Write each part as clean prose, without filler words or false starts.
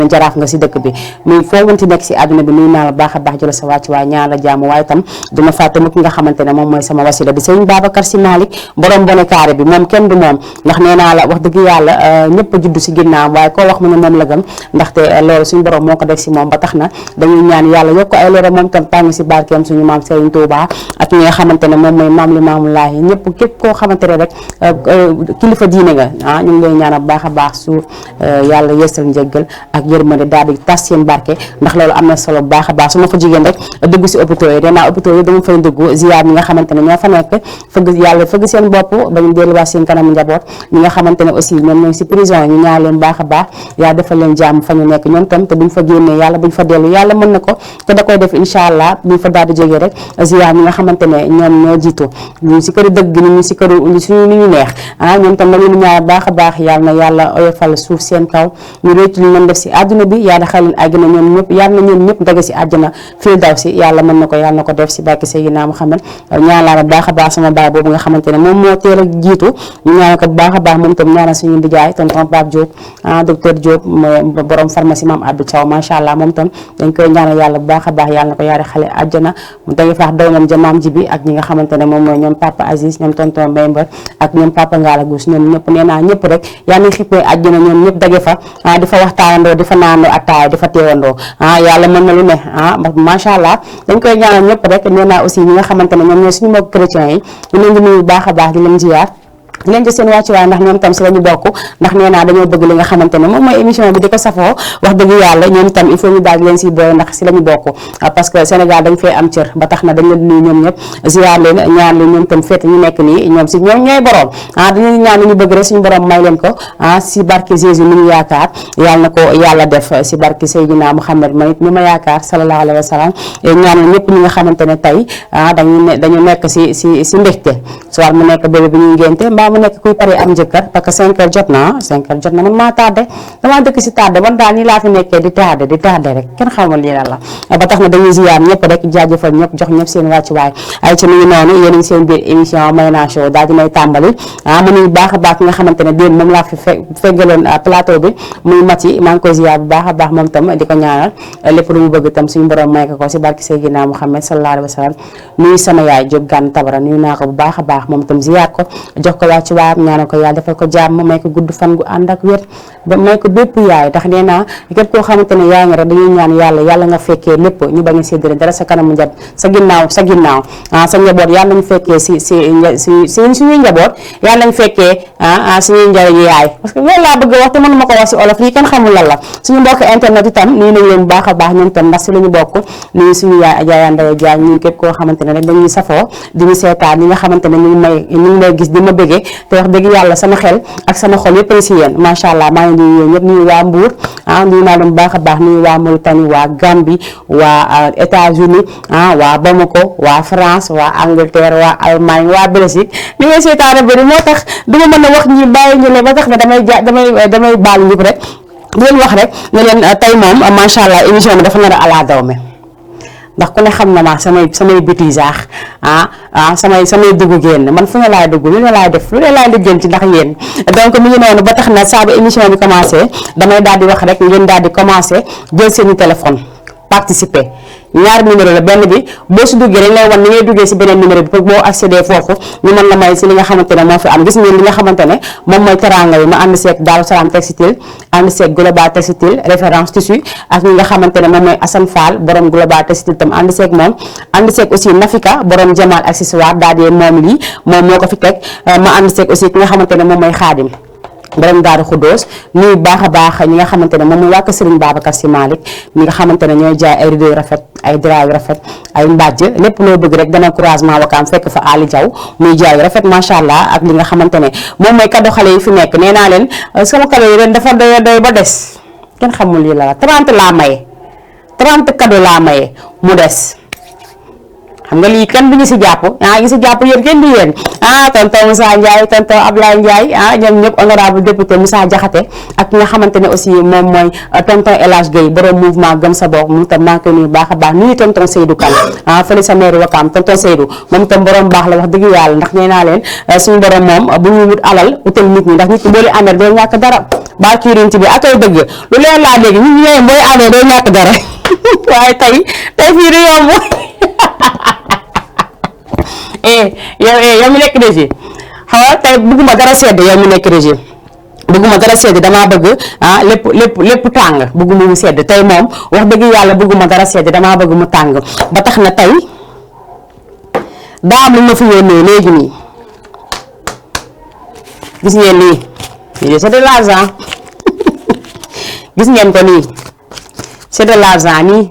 jaraaf nga si dëkk bi muy foo mënti nekk si àdduna bi nuyu naa la baax a baax jëla sa wàcc waaye ñaan la jàmm waaye tam duma fàtte mu ki nga xamante ne moom mooy sama wasila di sëñ Babacar Si Malick borom bone carré bi moom kenn du moom ndax nee naa la wax dëgg yàlla ñëpp a juddu si ginnaaw waaye koo wax mu ne moom la gëm ndaxte loolu suñu borom moo ko def si moom ba tax na dañuy ñaan yàlla yokk ay leeram moom tam tàng si barkeem suñu maam Serigne Touba ak ñi nga xamante ne moom mooy maam li maamulaahi ñëpp képp koo xamante ne rek kilifa diine nga ñu ngi lay ñaan baax a baax suuf yàlla yeesal njëggal ak yërmande daal di tas seen barke ndax loolu am na solo bu baax a baax su ma fa jigéen rek dugg si hôpitaux yi danaa hôpitaux yi dama fay dugg ziar ñi nga xamante ne ñoo fa nekk fëgg seen bopp bañu delluwaat seen kanamu njaboot ñi nga xamante ne aussi ñoom ñooy si prison ñu ñaar leen baax a baax yaa defal leen jàmm fa ñu nekk ñoom tam te buñ fa génnee yàlla buñ fa dellu yàlla mën na ko te da koy def incha allah buñ fa daal di jógee rek ziar ñi nga xamante ne ñoom ñoo jiitu ñu si këru dëgg ni ñu si këru suñu ni ñu neex ñoom tam dañu ñaar baax a baax yàlla na yàlla oyofal suuf seen kaw ñu réccu li ñu def si àdduna bi yàlla xel leen àjjana ñoom ñëpp yàlla na ñoom ñëpp dage si àjjana fii daw si yàlla mën na ko yàlla na ko def si barke Seydina Muhammad ñaan laa baax a baax sama baay boobu nga xamante ne moom moo teel a jiitu ñu ñaanal ko bu baax a baax moom tam ñaanal suñu ndijaay tonton Pape Diop docteur Diop borom pharmacie maam Abdou Thiaw macha allah moom tam dañ koy ñaanal yàlla bu baax a baax yàlla na ko yaari xale àjjana mu dañu faax doomam jamaam ji bi ak ñi nga xamante ne moom mooy ñoom Papa Aziz ñoom tonton Mbember ak ñoom Papa Ngala Gous ñoom ñëpp nee naa ñëpp rek yàlla nañ xippee àjjana ñoom ñëpp dage fa di fa waxtaanandoo di fa naandoo attaaya di fa teewandoo yàlla mën na lu ne macha allah dañ koy ñaanal ñëpp rek nee naa aussi ñi nga xamante ne ñoom ñooy suñu mbokk chrétiens yi ñu leen di nuyu baax a baax di leen ziar leen ci seen wàccuwaay ndax ñoom tam si la ñu bokk ndax nee naa dañoo bëgg li nga xamante ne moom mooy émission bi di ko safoo wax dëgg yàlla ñoom tam il faut ñu daal di leen si boole ndax si la ñu bokk parce que Sénégal dañ fee am cër ba tax na dañ leen nuyu ñoom ñëpp ziar leen ñaan leen ñoom tam féete ñu nekk nii ñoom si ñoom ñooy borom dañuy ñaan li ñu bëgg rek suñu borom may leen ko si barke Jésus mi ñu yaakaar yàlla na ko yàlla def si barke Seydina Muhammad ma it ñu ma yaakaar sallallahu alayhi wa sallam ñaan ñëpp ñi nga xamante ne tey dañu nekk si mbégte soit mu nekk bébé bi ñuy ngénte mu nekk kuy pare am jëkkër parce que 5 heures jot na man maa tardé damaa dëkk si tardé man daal nii laa fi nekkee di tardé rek kenn xamul lii lan la ba tax na dañuy ziar ñëpp rek jaajëfal ñëpp jox ñëpp seen wàccuwaay ay ci mi ngi noonu yéen a ngi seen biir émission Mayna Show daal dinay tàmbali mu nuyu baax a baax ki nga xamante ne démb moom laa fi feggaloon plateau bi muy Mati maa ngi koy ziar bu baax a baax moom tam di ko ñaanal lépp lu mu bëgg tam suñu borom may ko si barki Seydina Muhammad sallallahu alayhi wa sallam nuyu sama yaay Diop Gane Tabara nuyu naa ko bu baax a baax moom tam ziar ko jox ko ci waayam ñaanal ko yàlla defal ko jàmm may ko gudd fan gu ànd ak wér ba may ko bépp yaay ndax nee naa képp koo xamante ne yaay nga rek dañuy ñaan yàlla nga fekkee lépp ñu bañ a séddale dara sa kanamu njab sa ginnaaw sa njaboot yàlla nañu fekkee si suñuy njaboot yàlla nañu fekkee suñuy njariñu yaay parce que loolu laa bëgg wax te mënuma ko wax si olof lii kenn xamul lan la suñu mbokk internet itam nii nañ leen bu baax a baax ñoom tam ndax si la ñu bokk nii suñu yaay Adja Ndaw Jaañ ñii képp koo xamante ne rek dañuy safoo di ñu seetaan ñi nga xamante ne ñu ngi may gis di ma bëggee te wax dëgg yàlla sama xel ak sama xol yëpp si yéen macha allah maa ngi nuyu ñëpp nuyu waa Mbour nuyu naa leen bu baax a baax nuyu waa Mauritanie waa Gambie waa États-Unis waa Bamako waa France waa Angleterre waa Allemagne waa Belgique li ngay seetaane bëri moo tax duma mën a wax ñi bàyyi ñu le ba tax na damay baal ñëpp rek di leen wax rek ne leen tey moom macha allah émission bi dafa nar a ala dawme ndax ku ne xam na ma samay bêtisage samay dugg génn man fu ne laay dugg lu ne laay def lu ne laay liggéey ci ndax yéen donc mi ngi noonu ba tax na saa bu émission bi commencé damay daal di wax rek ngeen daal di commencé jël seeni téléphone participer ñaari numéro la benn bi boo si duggee dañ lay wan ni ngay duggee si beneen numéro bi pour boo accéder foofu ñu mën la may si li nga xamante ne moo fi am gis ngeen li nga xamante ne moom mooy teranga yi ma ànd seeg Daaru Salaam Textile ànd seeg Global Textile référence tissu ak ñi nga xamante ne moom mooy Assane Fall borom Global Textile tam ànd seeg moom ànd seeg aussi Nafika borom Jamal accessoire daal di moom lii moom moo ko fi teg ma ànd seeg aussi ki nga xamante ne moom mooy Xaadim borom Daaru Xuddoos nuyu baax a baax ñi nga xamante ne moom mooy waa Serigne Babacar Si Malick ñi nga xamante ne ñooy jaay ay rideau yu rafet ay drap yu rafet ay mbàjj lépp loo bëgg rek dana couragement wakaam fekk fa Ali Diaw muy jaay yu rafet macha allah ak li nga xamante ne moom mooy cadeau xale yi fi nekk nee naa leen sama cadeau yi ren dafa doy ba des kenn xamul lii la 30 laa maye 30 cadeau laa maye mu des xam nga lii kenn du ñu si jàpp ah ñu si jàpp yéen kenn du yéen ah tonton Moussa Ndiaye tonton Ablaye Ndiaye ah ñoom ñëpp honorable député Moussa Diakhaté ak nga xamante ne aussi moom mooy tonton El Hadj Gueye borom mouvement gëm sa bopp moom tam maa ngi koy nuyu baax a baax nuyu tonton Seydou Kane ah fële sa meeru Wakaam tonton Seydou moom tam borom baax la wax dëgg yàlla ndax nee naa leen suñu borom moom bu ñuy wut alal utal nit ñi ndax nit ñi boo leen amee doo ñàkk dara barki rinti bi akay dëgg lu leen laa dégg nit ñi ñooy booy amee doo ñàkk dara waaye tey fii du yomb yow mi nekk régie xam nga tey bëgguma dara sedd yow mi nekk régie bëgguma dara sedd damaa bëgg ah lépp tàng bëgguma mu sedd tey moom wax dëgg yàlla bëgguma dara sedd damaa bëgg mu tàng ba tax na tey daa am lu ma fi yónnee léegi nii gis ngeen nii c'est de l'argent gis ngeen ko nii c'est de l'argent nii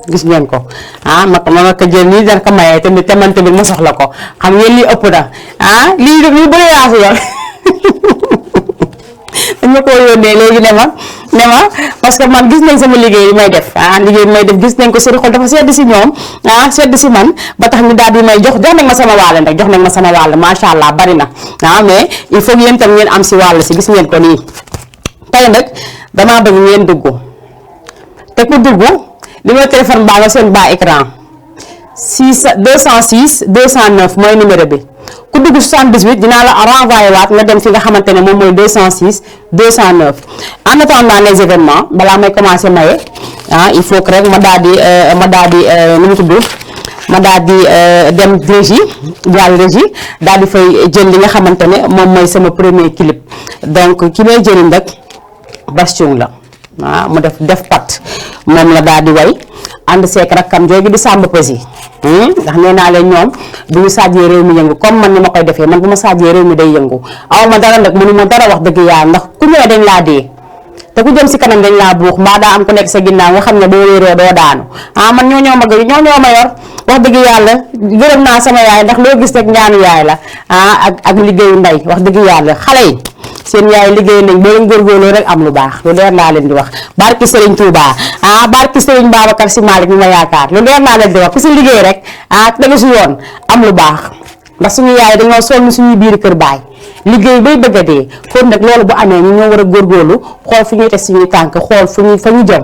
gis ngeen ko ah ma ko jël nii dana ko mayee tamit te man tamit ma soxla ko xam ngeen lii ëpp na ah lii bëri laa fi yor dañ ma ko yónnee léegi ne ma parce que man gis nañ sama liggéey yi may def ah liggéey bi may def gis nañ ko seen xol dafa sedd si ñoom ah sedd si man ba tax ñu daal di may jox nañ ma sama wàll nag jox nañ ma sama wàll macha allah bari na ah mais il faut yéen tam ngeen am si wàll si gis ngeen ko nii tey nag damaa bëgg ngeen dugg te ku dugg numéro téléphone baa nga seen bas écran 206 209 mooy numéro bi ku dugg 78 dinaa la renvoyer waat nga dem fi nga xamante ne moom mooy 206 209 en attendant les événements balaa may commencer maye ah il faut que rek ma daal di nu mu tudd ma daal di dem régie daal di fay jël li nga xamante ne moom mooy sama premier clip donc ki may jëriñ rek Bastion la ah mu def pat moom la daal di way ànd seek rakkam jooju di Samba Peuzzi ndax nee naa leen ñoom bu ñu sajjee réew mi yëngu comme man ni ma koy defee man bu ma sajjee réew mi day yëngu aw ma dara nag mënu ma dara wax dëgg yàlla ndax ku ñëwee dañ laa dee te ku jëm si kanam dañ laa buux mbaa daa am ku nekk sa ginnaaw nga xam ne boo wéeroo doo daanu ah man ñoo ñoo ma yor wax dëgg yàlla gërëm naa sama yaay ndax loo gis rek ñaanu yaay la ah ak liggéeyu ndey wax dëgg yàlla xale yi seen yaay liggéey nañ boo leen góorgóorloo rek am lu baax lu leer laa leen di wax barki Serigne Touba ah barki Serigne Babacar Sy Malick mi ma yaakaar lu leer laa leen di wax ku si liggéey rek ah tegu si yoon am lu baax ndax suñu yaay dañoo sonn suñuy biir kër baay liggéey bay bëgg a dee kon nag loolu bu amee ñu ñoo war a góorgóorlu xool fu ñuy teg suñuy tànk xool fa ñu jëm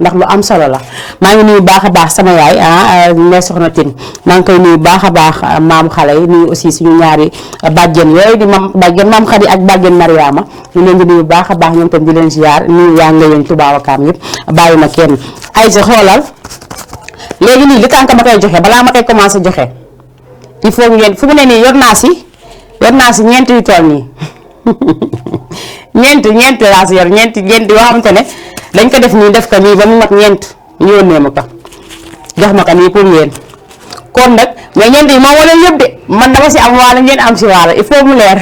ndax lu am solo la maa ngi nuyu baax a baax sama yaay ah ne soxna Tine maa ngi koy nuyu baax a baax maamu xale yi nuyu aussi suñu ñaari bàjjen yooyu di maam Khady ak bàjjen Mariama ñu leen di nuyu baax a baax ñoom tam di leen ziar nuyu yaa nga yéen Touba Wakaam yëpp bàyyi ma kenn ay sa xoolal léegi nii li tànk ma koy joxe balaa ma koy commencé joxe il faut ngeen fu mu ne nii yor naa si ñeent yu toll nii ñeent laa si yor ñeent yoo xamante ne dañ ko def nii def ko nii ba mu mat ñeent ñu yónnee ma ko jox ma ko nii pour yéen kon nag mais ñeent yi moom wala yëpp de man dama si am waale ngeen am si waale il faut mu leer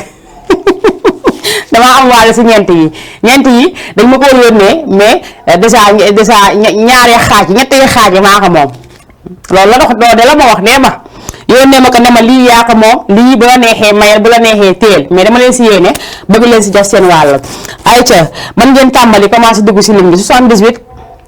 dama am waale si ñeent yi dañ ma ko yónnee mais déjà ñaari xaaj ñetti xaaj maa ko moom loolu la dox doo de la ma wax nee ma yónnee ma ko ne ma lii yaa ko moom lii bu la neexee mayal bu la neexee téel mais dama leen si yéene bëgg leen si jox seen wàll ayca man ngeen tàmbali commencé dugg si ligne bi 78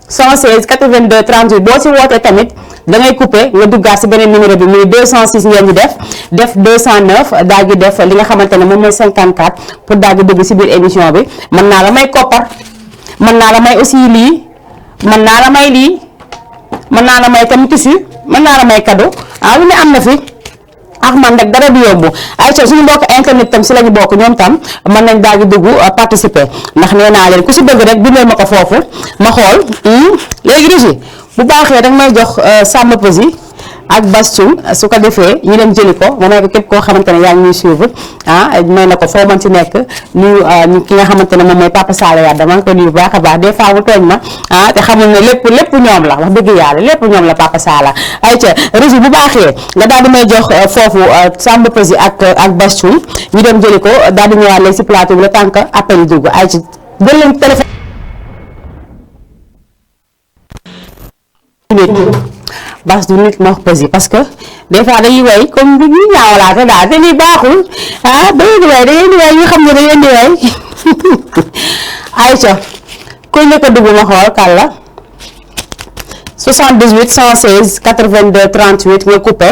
116 82 38 boo si wootee tamit da ngay coupé nga duggaat si beneen numéro bi muy 206 ngeen di def 209 daal di def li nga xamante ne moom mooy 54 pour daal di dugg si biir émission bi mën naa la may koppar mën naa la may aussi lii mën naa la may lii mën naa la may tam tissu mën naa la may cadeau ah lu ne am na fi ak man rek dara du yomb ay ca suñu mbokk internet tam si lañu bokk ñoom tam mën nañ daal di dugg participer ndax nee naa leen ku si bëgg rek bindal ma ko foofu ma xool léegi Régis bu baaxee rek may jox Samba Peuzzi ak Bastion su ko defee ñu dem jëli ko ma may ko képp koo xamante ne yaa ngi ñuy suivre ah may na ko foo mën ci nekk nuyu ki nga xamante ne moom mooy Papa Sall Wade dama ko nuyu bu baax a baax des fois mu tooñ ma ah te xamul ne lépp ñoom la wax dëgg yàlla lépp ñoom la Papa Sall ayca Régis bu baaxee nga daal di may jox foofu Samba Peuzzi ak Bastion ñu dem jëli ko daal di ñëwaat léegi si plateau bi le temps que appel yi dugg ayca jël leen téléphone. bas du nit ma wax Peuzzi parce que des fois dañuy way comme du ñu ñaawalaate daal te lii baaxul ah da ngeen di way ñu xam ne da ngeen di way Aïcha ku njëkk a dugg ma xool kan la 78 116 82 38 nga coupé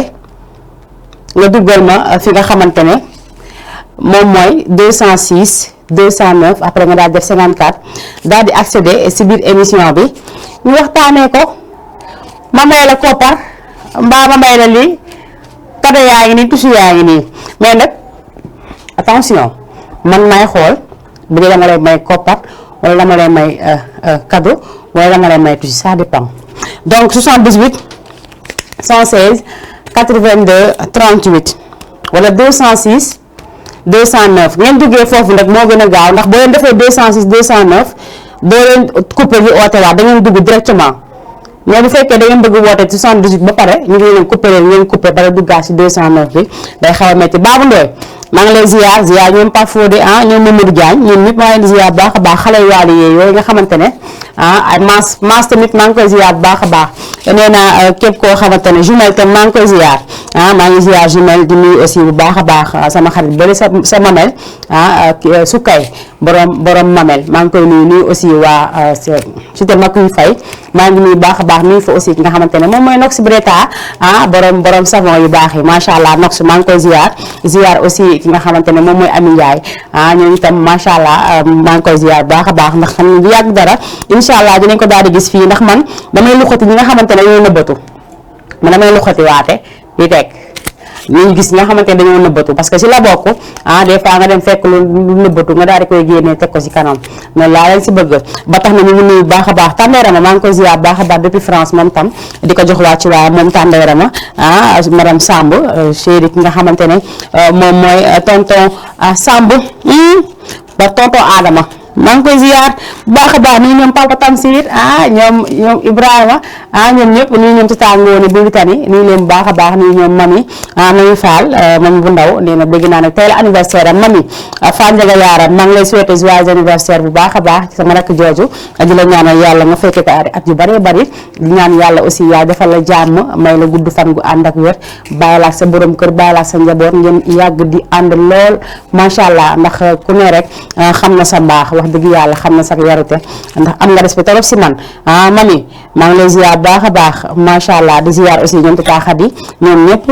nga duggal ma fi nga xamante ne moom mooy 206 209 après nga daal def 54 daal di accéder si biir émission bi ñu waxtaanee ko ma may la koppar mbaa ma may la lii kado yaa ngi nii tusu yaa ngi nii mais nag attention man may xool bu dee dama lay may koppar wala dama lay may cadeau wala dama lay may tusi ça dépend donc 78 116 82 38 wala 206 209 ngeen duggee foofu nag moo gën a gaaw ndax boo leen defee 206 209 doo leen coupé bi oote waat da ngeen dugg directement mais bu fekkee da ngeen bëgg woote 78 ba pare ñu ngi leen coupé leen ngeen coupé bala duggaat si 209 bi day xaw a métti Babou Ndoye maa ngi lay ziar ñoom Pape Fodé ñoom Mamadou Diagne ñoom ñëpp maa ngi leen di ziar bu baax a baax xale yu waali yooyu nga xamante ne ay maas tamit maa ngi koy ziar bu baax a baax nee naa képp koo xamante ne jumelle tam maa ngi koy ziar maa ngi ziar jumelle di nuyu aussi bu baax a baax sama xarit bëri sa mamel Sukay borom mamel maa ngi koy nuyu aussi waa Cité Makuy Faye maa ngi nuyu baax a baax nuyu fa aussi ki nga xamante ne moom mooy Nox Breta borom savon yu baax yi macha allah Nox maa ngi koy ziar aussi ki nga xamante ne moom mooy Ami Ndiaye ñooñu itam macha allah maa ngi koy ziar baax a baax ndax xam ne yàgg dara incha allah dinañ ko daal di gis fii ndax man damay luxati ñi nga xamante ne ñoo nëbbatu man damay luxati waate di teg ñu gis nga xamante ne dañoo nëbbatu parce que si la bokk des fois nga dem fekk lu nëbbatu nga daal di koy génnee teg ko si kanam noonu laa leen si bëgg ba tax na ñu ngi nuyu baax a baax Tàndeerama maa ngi koy ziar baax a baax depuis France moom tam di ko jox waa ci waaye moom Tàndeerama madame Samb chéri ki nga xamante ne moom mooy tonton Samb ba tonton Adama maa ngi koy ziar baax a baax nii ñoom Papa Tamsir ñoom Ibrahima ñoom ñëpp nii ñoom ci tàngooni bi tani nii leen baax a baax nii ñoom mami Fall mami bu ndaw nee na bëgg naa nag tey la anniversaire am mami Fall Njaga Yaaram maa ngi lay souhaiter joyeux anniversaire bu baax a baax ci sama rakk jooju di la ñaanal yàlla nga fekke ko at yu bëree bëri di ñaan yàlla aussi yaa defal la jàmm may la gudd fan gu ànd ak wér bàyyi la ak sa borom kër bàyyi la ak sa njaboot ngeen yàgg di ànd lool macha allah ndax ku ne rek xam na sa mbaax wax dëgg yàlla xam na sax yarute ndax am nga respect trop si man mami maa ngi lay ziar baax a baax macha allah di ziar aussi ñoom Tata Khady ñoom ñëpp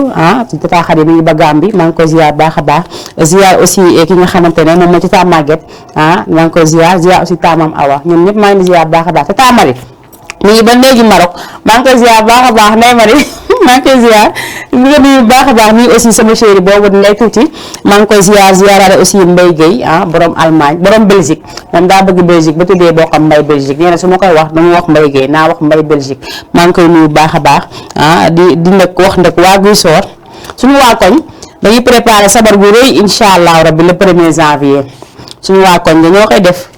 Tata Khady mi ngi ba Gàmbi maa ngi koy ziar baax a baax ziar aussi ki nga xamante ne moom mooy Tata Maguette maa ngi koy ziar aussi Tamam Awa ñoom ñëpp maa ngi ziar baax a baax Tata Marie mi ngi ba léegi Maroc maa ngi koy ziar baax a baax Ndeye Marie maa ngi koy ziar mi ngi nuyu baax a baax nii aussi sama chéri boobu Ndeye Tuuti maa ngi koy ziaraale aussi Mbaye Gueye borom Allemagne borom Belgique moom daa bëgg Belgique ba tuddee boo xam Mbaye Belgique nee na su ma koy wax dama wax Mbaye Gueye naa wax Mbaye Belgique maa ngi koy nuyu baax a baax di nag wax nag waa Guy Soor suñu waa koñ dañuy préparé sabar gu rëy incha allah rabbi le 1er janvier suñu waa koñ dañoo koy def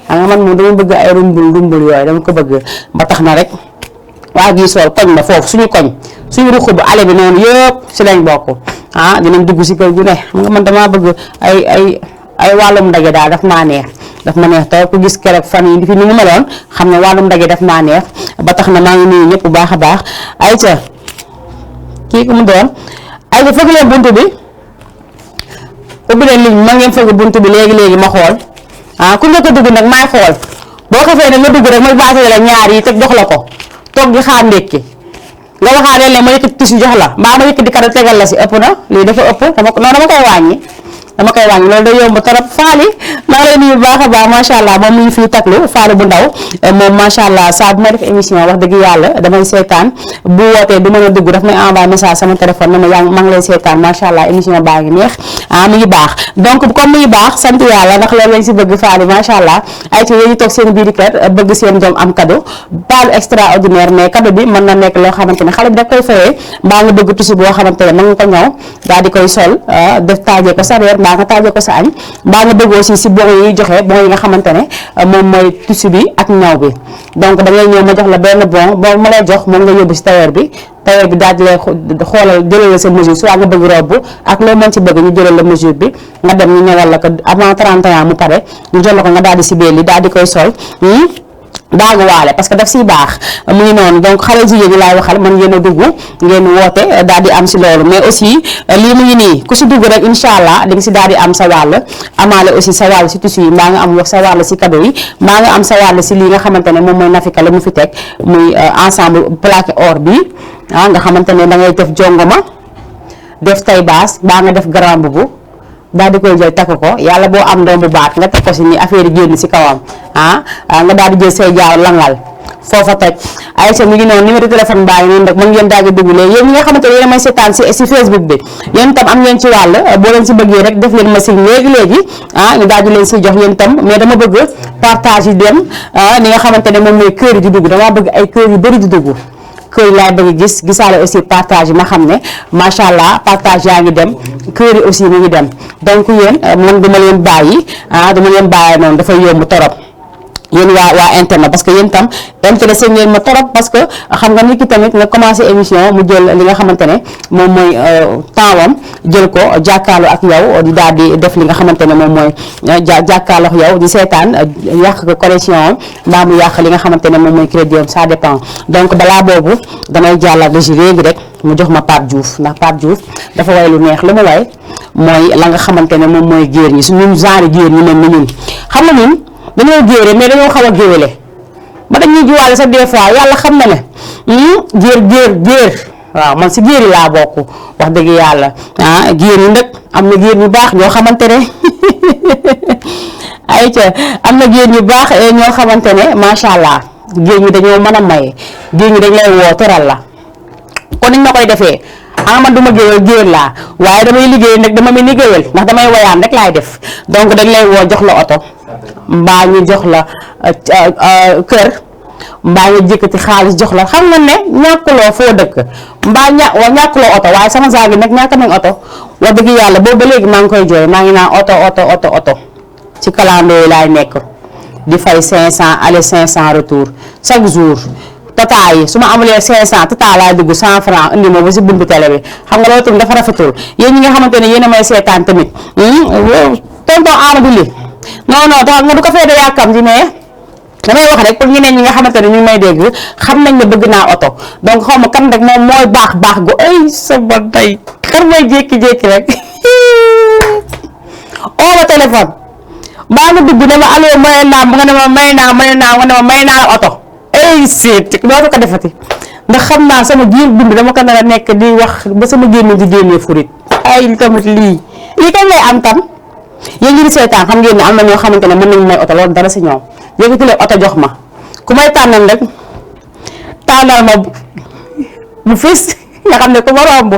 xam nga man moom dama bëgg ay rumbul yooyu dama ko bëgg ba tax na rek waa Guy Soor koñ ba foofu suñu koñ suñu ruq bu ale bi noonu yëpp si lañ bokk dinañ dugg si kër gu ne xam nga man damaa bëgg ay wàllum ndaje daal daf maa neex te ku gis keroog fan yi fi ni mu meloon xam ne wàllum ndaje daf maa neex ba tax na maa ngi nuyu ñëpp bu baax a baax ayca kii ku mu doon ayca fëgg leen buntu bi ubbi leen ligne ma ngeen fëgg buntu bi léegi ma xool ku njëkk a dugg nag maay xool boo ko fee nag nga dugg rek ma baasee la ñaar yi teg jox la ko toog di xaar ndékki nga waxaat leen ma yëkkati tissu jox la mbaa ma yëkkati kara tegal la si ëpp na lii dafa ëpp dama koy wàññi loolu day yomb trop faali maa ngi lay nuyu bu baax a baax macha allah moom mi ngi fii taklu faali bu ndaw moom macha allah saa bu ma def émission wax dëgg yàlla damay seetaan bu wootee du mën a dugg daf may envoyé message sama téléphone ne ma maa ngi lay seetaan macha allah émission baa ngi neex mi ngi baax donc comme mi ngi baax sant yàlla ndax loolu lañ si bëgg faali macha allah ay ci yéen toog seen biir kër bëgg seen doom am cadeau pas extraordinaire mais cadeau bi mën na nekk loo xamante ne xale bi da koy fayee mbaa nga bëgg tusi boo xamante ne mën nga ko ñëw daal di koy sol def taajee ko sa reer mbaa nga taajee ko sa añ mbaa nga bëgg aussi si bon yi joxe bon yi nga xamante ne moom mooy tissu bi ak ñaw bi donc da ngay ñëw ma jox la benn bon ma lay jox moom nga yóbbu si tailleur bi daal di lay xoolal jëlal la sa mesure soit nga bëgg robe ak loo mën ci bëgg ñu jëlal la mesure bi nga dem ñu ñëwal la ko avant 31 mu pare ñu jël la ko nga daal di si belli daal di koy sol daaguwaale parce que daf siy baax mu ngi noonu donc xale jigéen ñi laay waxal man ngeen a dugg ngeen woote daal di am si loolu mais aussi lii mu ngi nii ku si dugg rek incha allah di nga si daal di am sa wàll amaale aussi sa wàll si tissu yi mbaa nga am wax sa wàll si cadeau yi mbaa nga am sa wàll si lii nga xamante ne moom mooy Nafika la mu fi teg muy ensemble plaqué or bi nga xamante ne da ngay def jongoma def tay baas baa nga def grand boubou daal di koy jël takk ko yàlla boo am doom bu baat nga teg ko si ni affaire yi génn si kawam nga daal di jël say jaaw langal foofa toj Aïcha mi ngi noonu numéro téléphone baa ngi noonu rek mën ngeen daal di dugg léegi yéen ñi nga xamante ne yéen a may seetaan si Facebook bi yéen itam am ngeen ci wàll boo leen si bëggee rek def leen ma si léegi ñu daal di leen si jox yéen itam mais dama bëgg partage yi dem li nga xamante ne moom mooy kër yi di dugg dama bëgg ay kër yu bëri di dugg kër yi laay bëgg gisaale aussi partage yi ma xam ne macha allah partage yaa ngi dem kër yi aussi mu ngi dem donc yéen man duma leen bàyyi duma leen bàyyi noonu dafay yomb torop yéen waa internet parce que yéen tam intéressé ngeen ma torop parce que xam nga nit ki tamit nga commencé émission mu jël li nga xamante ne moom mooy tempsam jël ko jàkkaarloo ak yow di daal di def li nga xamante ne moom mooy jàkkaarloo ak yow di seetaan yàq ko connexion mbaa mu yàq li nga xamante ne moom mooy crédit am ça dépend donc balaa boobu damay jàllale ji léegi rek mu jox ma Pape Diouf ndax Pape Diouf dafa way lu neex lu mu way mooy la nga xamante ne moom mooy géer ñi suñu genre géer ñi mel ni ñun xam nga ñun dañoo géere mais dañoo xaw a géwéle ba dañuy jiwaale sax des fois yàlla xam na ne géer waaw man si géer yi laa bokk wax dëgg yàlla géer yi nag am na géer ñu baax ñoo xamante ne ayca am na géer ñu baax ñoo xamante ne macha allah géer ñi dañoo mën a maye géer ñi dañ lay woo teral la kon niñ ma koy defee man duma géwél laa waaye damay liggéey nag dama mel ni géwél ndax damay woyaan rek laay def donc dañ lay woo jox la oto mbaa ñu jox la kër mbaa ñu jëkkati xaalis jox la xam nga ne ñàkkuloo foo dëkk mbaa ñàkkuloo oto waaye sama saa gi nag ñàkk nañ oto wax dëgg yàlla boobu ba léegi maa ngi koy jooy maa ngi naan oto ci kalandoo yi laay nekk di fay 500 aller 500 retour chaque jour tata yi su ma amulee 500 tata laay dugg 100 francs indi ma ba si buntu télé bi xam nga loolu tamit dafa rafetul yéen ñi nga xamante ne yéen a may seetaan tamit tonton Amadou li non tax nga du ko fee de yàkkam ci mais damay wax rek pour ñeneen ñi nga xamante ne ñu ngi may dégg xam nañ ne bëgg naa oto donc xaw ma kan rek moom mooy baax gu ay sama day xar mooy jékki-jékki rek oo téléphone mbaa nga dugg ne ma allo may naa nga ne ma may naa la oto ay seet dootu ko defati ndax xam naa sama jiir dund dama ko nar a nekk di wax ba sama génn di génnee furit ay tamit lii kañ lay am tam yéen ñi di seetaan xam ngeen ne am na ñoo xamante ne mën nañu may oto loolu dara si ñoom yëkkati leen oto jox ma ku may tànnal rek tànnal ma bu fis nga xam ne ku ma romb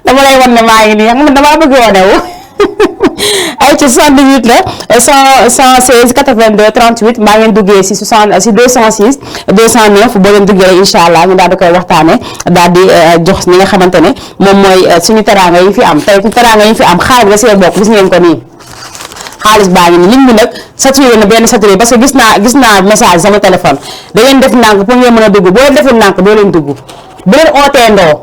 dama lay wan ne maa ngi nii xam nga damaa bëgg wane wu ay ci 78 la 116 82 38 maa ngeen duggee si 206 209 boo leen duggee rek incha allah ñu daal di koy waxtaane daal di jox ñi nga xamante ne moom mooy suñu teraanga yi fi am tey teraanga yi fi am xaar bi da see bokk gis ngeen ko nii xaalis baa ngi nii ligne bi nag saturé na benn saturé parce que gis naa message sama téléphone da ngeen def nànk pour ngeen mën a dugg boo leen defee nànk doo leen dugg bu leen ootee ndoo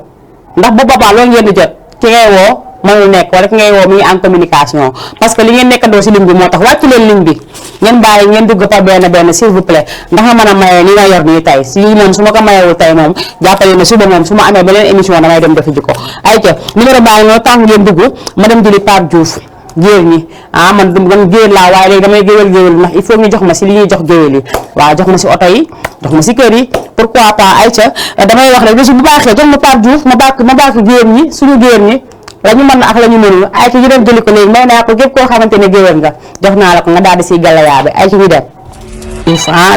ndax bu boobaa loolu ngeen di jot ki ngay woo mënul nekk wala ki ngay woo mi ngi en communication parce que li ngeen nekkandoo si ligne bi moo tax wàccu leen ligne bi ngeen bàyyi ngeen dugg par benn s'il vous plaît ndax nga mën a maye li nga yor nii tey si moom su ma ko mayewul tey moom jàppale na suba moom su ma amee beneen émission damay dem defi ji ko ayca numéro baa ngi noonu tànk ngeen dugg ma dem jëli Pape Diouf géer ñi man géer laa waaye léegi damay géwél ndax il faut ñu jox ma si li ñuy jox géwél yi waaw jox ma si oto yi jox ma si kër yi pourquoi pas ayca damay wax rek bési bu baaxee jox ma Pape Diouf ma bàkk géer ñi suñu géer ñi la ñu mën na ak la ñu mënul ay ci ñu dem jëli ko léegi may naa ko képp koo xamante ne géwél nga jox naa la ko nga daal di siy galayaa bi ay ci ñu dem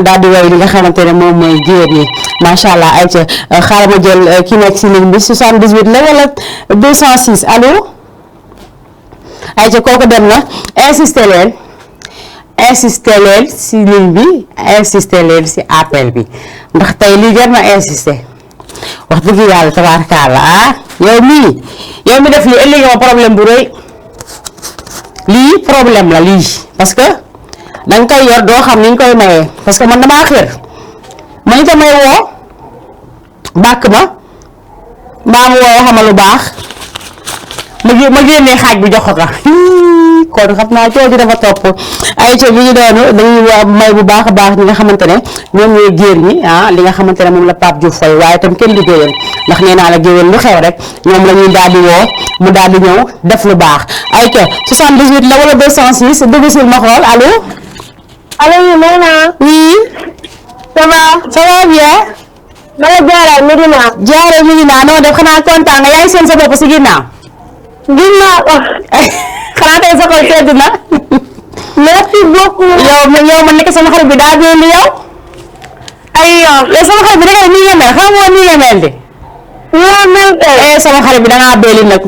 daal di way li nga xamante ne moom mooy géer ñi macha allah ay ca xaaral ma jël ki nekk si ligne bi 78 la wala 206 allo ay ca kooku dem na insister leen si ligne bi insister leen si appel bi ndax tey lii jar na insister wax dëgg yàlla tabaarkalla yow mi def lii ëllëg ma problème bu rëy lii problème la lii parce que danga koy yor doo xam ni ñu koy mayee parce que man damaa xër ma ñu ko may woo bàkk ma mbaa mu woo waxama lu baax ma génnee xaaj bi jox ko kon xam naa cooju dafa topp ay co bi ñu doonu dañuy may bu baax a baax ñi nga xamante ne ñoom ñooy géer ñi li nga xamante ne moom la Pape Diouf fay waaye itam kenn du géwél ndax nee naa la géwél lu xew rek ñoom la ñuy daal di woo mu daal di ñëw def lu baax ay co 78 la wala 206 dugg sil ma xool allo allo Mena. oui ça va bien ma la Diarra Medina. Diarra Medina noo def xanaa kontaan nga yaa ngi seen sa bopp si ginnaaw xanaa tey sa xol sedd na merci beaucoup. yow ma nekk sama xarit bi daa doon yow sama xarit bi da nga nii nga mel xam nga nii nga mel de sama xarit bi da ngaa beeli nag